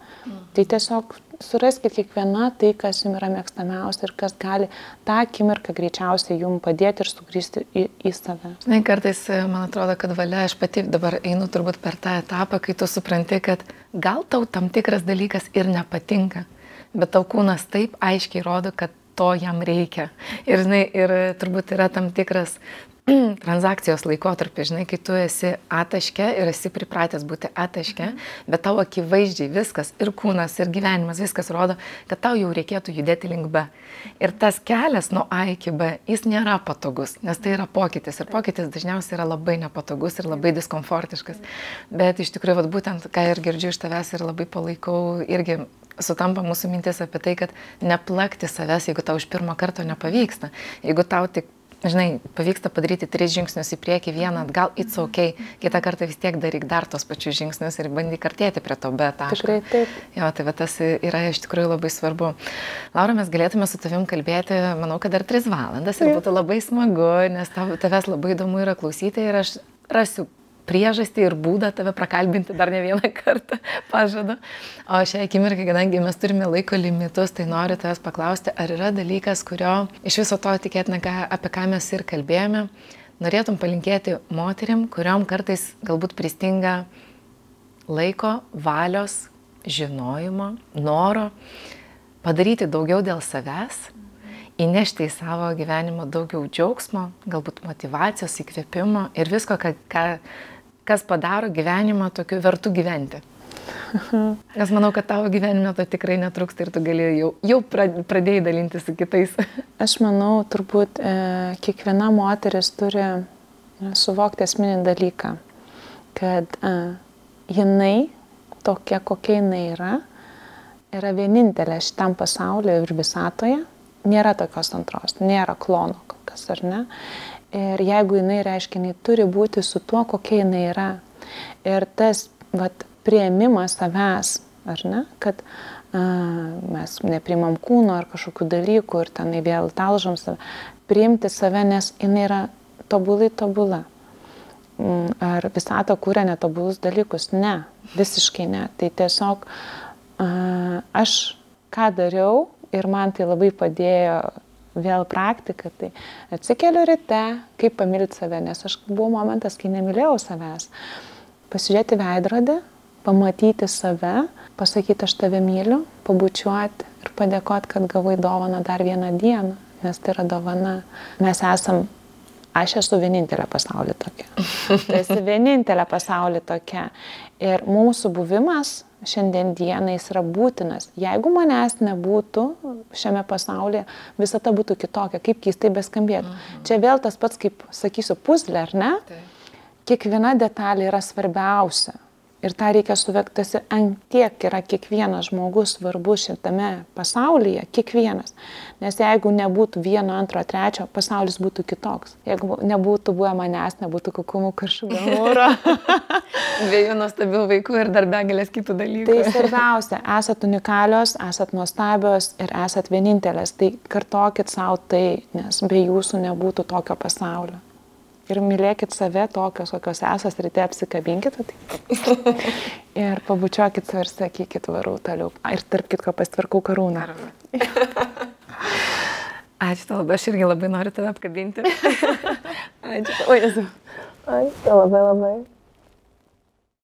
[SPEAKER 2] Tai tiesiog suraskit kiekviena tai, kas jums yra mėgstamiausia ir kas gali tą akimirką greičiausiai jums padėti ir sugrįžti į save.
[SPEAKER 1] Žinai, kartais man atrodo, kad valia, aš pati dabar einu turbūt per tą etapą, kai tu supranti, kad gal tau tam tikras dalykas ir nepatinka, bet tau kūnas taip aiškiai rodo, kad to jam reikia. Ir, žinai, ir turbūt yra tam tikras transakcijos laikotarpį, žinai, kai tu esi ataške ir esi pripratęs būti ataške, bet tau akivaizdžiai viskas, ir kūnas, ir gyvenimas, viskas rodo, kad tau jau reikėtų judėti link B. Ir tas kelias nuo A iki B, jis nėra patogus, nes tai yra pokytis. Ir pokytis dažniausiai yra labai nepatogus ir labai diskomfortiškas. Bet iš tikrųjų, būtent, ką ir girdžiu iš tavęs ir labai palaikau, irgi sutampa mūsų mintis apie tai, kad neplakti savęs, jeigu tau iš pirmo karto nepavyksta. Jeigu tau tik, žinai, pavyksta padaryti 3 žingsnius į priekį, vieną atgal, it's okay, kitą kartą vis tiek daryk dar tos pačius žingsnius ir bandyk artėti prie to B taško.
[SPEAKER 2] Tikrai taip.
[SPEAKER 1] Jo, tai tas yra iš tikrųjų labai svarbu. Laura, mes galėtume su tavim kalbėti, manau, kad dar 3 valandas ir būtų labai smagu, nes tavęs labai įdomu yra klausyti ir aš rasiu priežastį ir būdą tave prakalbinti dar ne vieną kartą, pažadu. O šią akimirką, kadangi mes turime laiko limitus, tai noriu tavęs paklausti, ar yra dalykas, kurio iš viso to tikėtina, apie ką mes ir kalbėjome, norėtum palinkėti moterim, kuriom kartais galbūt pristinga laiko, valios, žinojimo, noro padaryti daugiau dėl savęs, įnešti į savo gyvenimą daugiau džiaugsmo, galbūt motyvacijos, įkvėpimo ir visko, kas padaro gyvenimą tokiu vertu gyventi. Nes manau, kad tavo gyvenime to tikrai netrūksta ir tu gali jau pradėjai dalinti su kitais.
[SPEAKER 2] Aš manau, turbūt kiekviena moteris turi suvokti esminį dalyką, kad jinai, tokia kokia jinai yra vienintelė šitam pasaulyje ir visatoje. Nėra tokios antros, nėra klono kas, ar ne? Ir jeigu jinai reiškia, jinai turi būti su tuo, kokia jinai yra. Ir tas priėmimas savęs, ar ne? Kad mes nepriimam kūno ar kažkokių dalykų ir tenai vėl talžom save. Priimti save, nes jinai yra tobula. Ar visata kūrė netobulus dalykus? Ne, visiškai ne. Tai tiesiog aš ką dariau, ir man tai labai padėjo vėl praktika, tai atsikeliu ryte, kaip pamilti save, nes aš buvo momentas, kai nemylėjau savęs. Pasižiūrėti veidrodį, pamatyti save, pasakyti aš tave myliu, pabučiuoti ir padėkoti, kad gavai dovaną dar vieną dieną, nes tai yra dovana. Aš esu vienintelė pasaulyje tokia. Tu esi vienintelė pasaulyje tokia. Ir mūsų buvimas šiandien dienai jis yra būtinas. Jeigu manęs nebūtų šiame pasaulyje, visata būtų kitokia, kaip keistai beskambėtų. Čia vėl tas pats, kaip sakysiu, puzlė, ar ne? Kiekviena detalė yra svarbiausia. Ir tą reikia suvokti, ant tiek yra kiekvienas žmogus svarbus šitame pasaulyje, kiekvienas. Nes jeigu nebūtų 1, 2, 3, pasaulis būtų kitoks. Jeigu nebūtų buvę manęs, nebūtų kukumų karšų gamūro.
[SPEAKER 1] 2 nuostabių vaikų ir dar begalės kitų dalykų.
[SPEAKER 2] Tai svarbiausia, esat unikalios, esat nuostabios ir esat vienintelės. Tai kartokit savo tai, nes be jūsų nebūtų tokio pasaulio. Ir mylėkit save tokios, kokios esas, ryte apsikabinkit ir pabučiuokit save ir sakykit varau toliau. Ir tarp kitko pasitvarkau karūną.
[SPEAKER 1] Ačiū tau labai, aš irgi labai noriu tave apkabinti.
[SPEAKER 2] Ačiū. O, Jezu. Ačiū labai labai.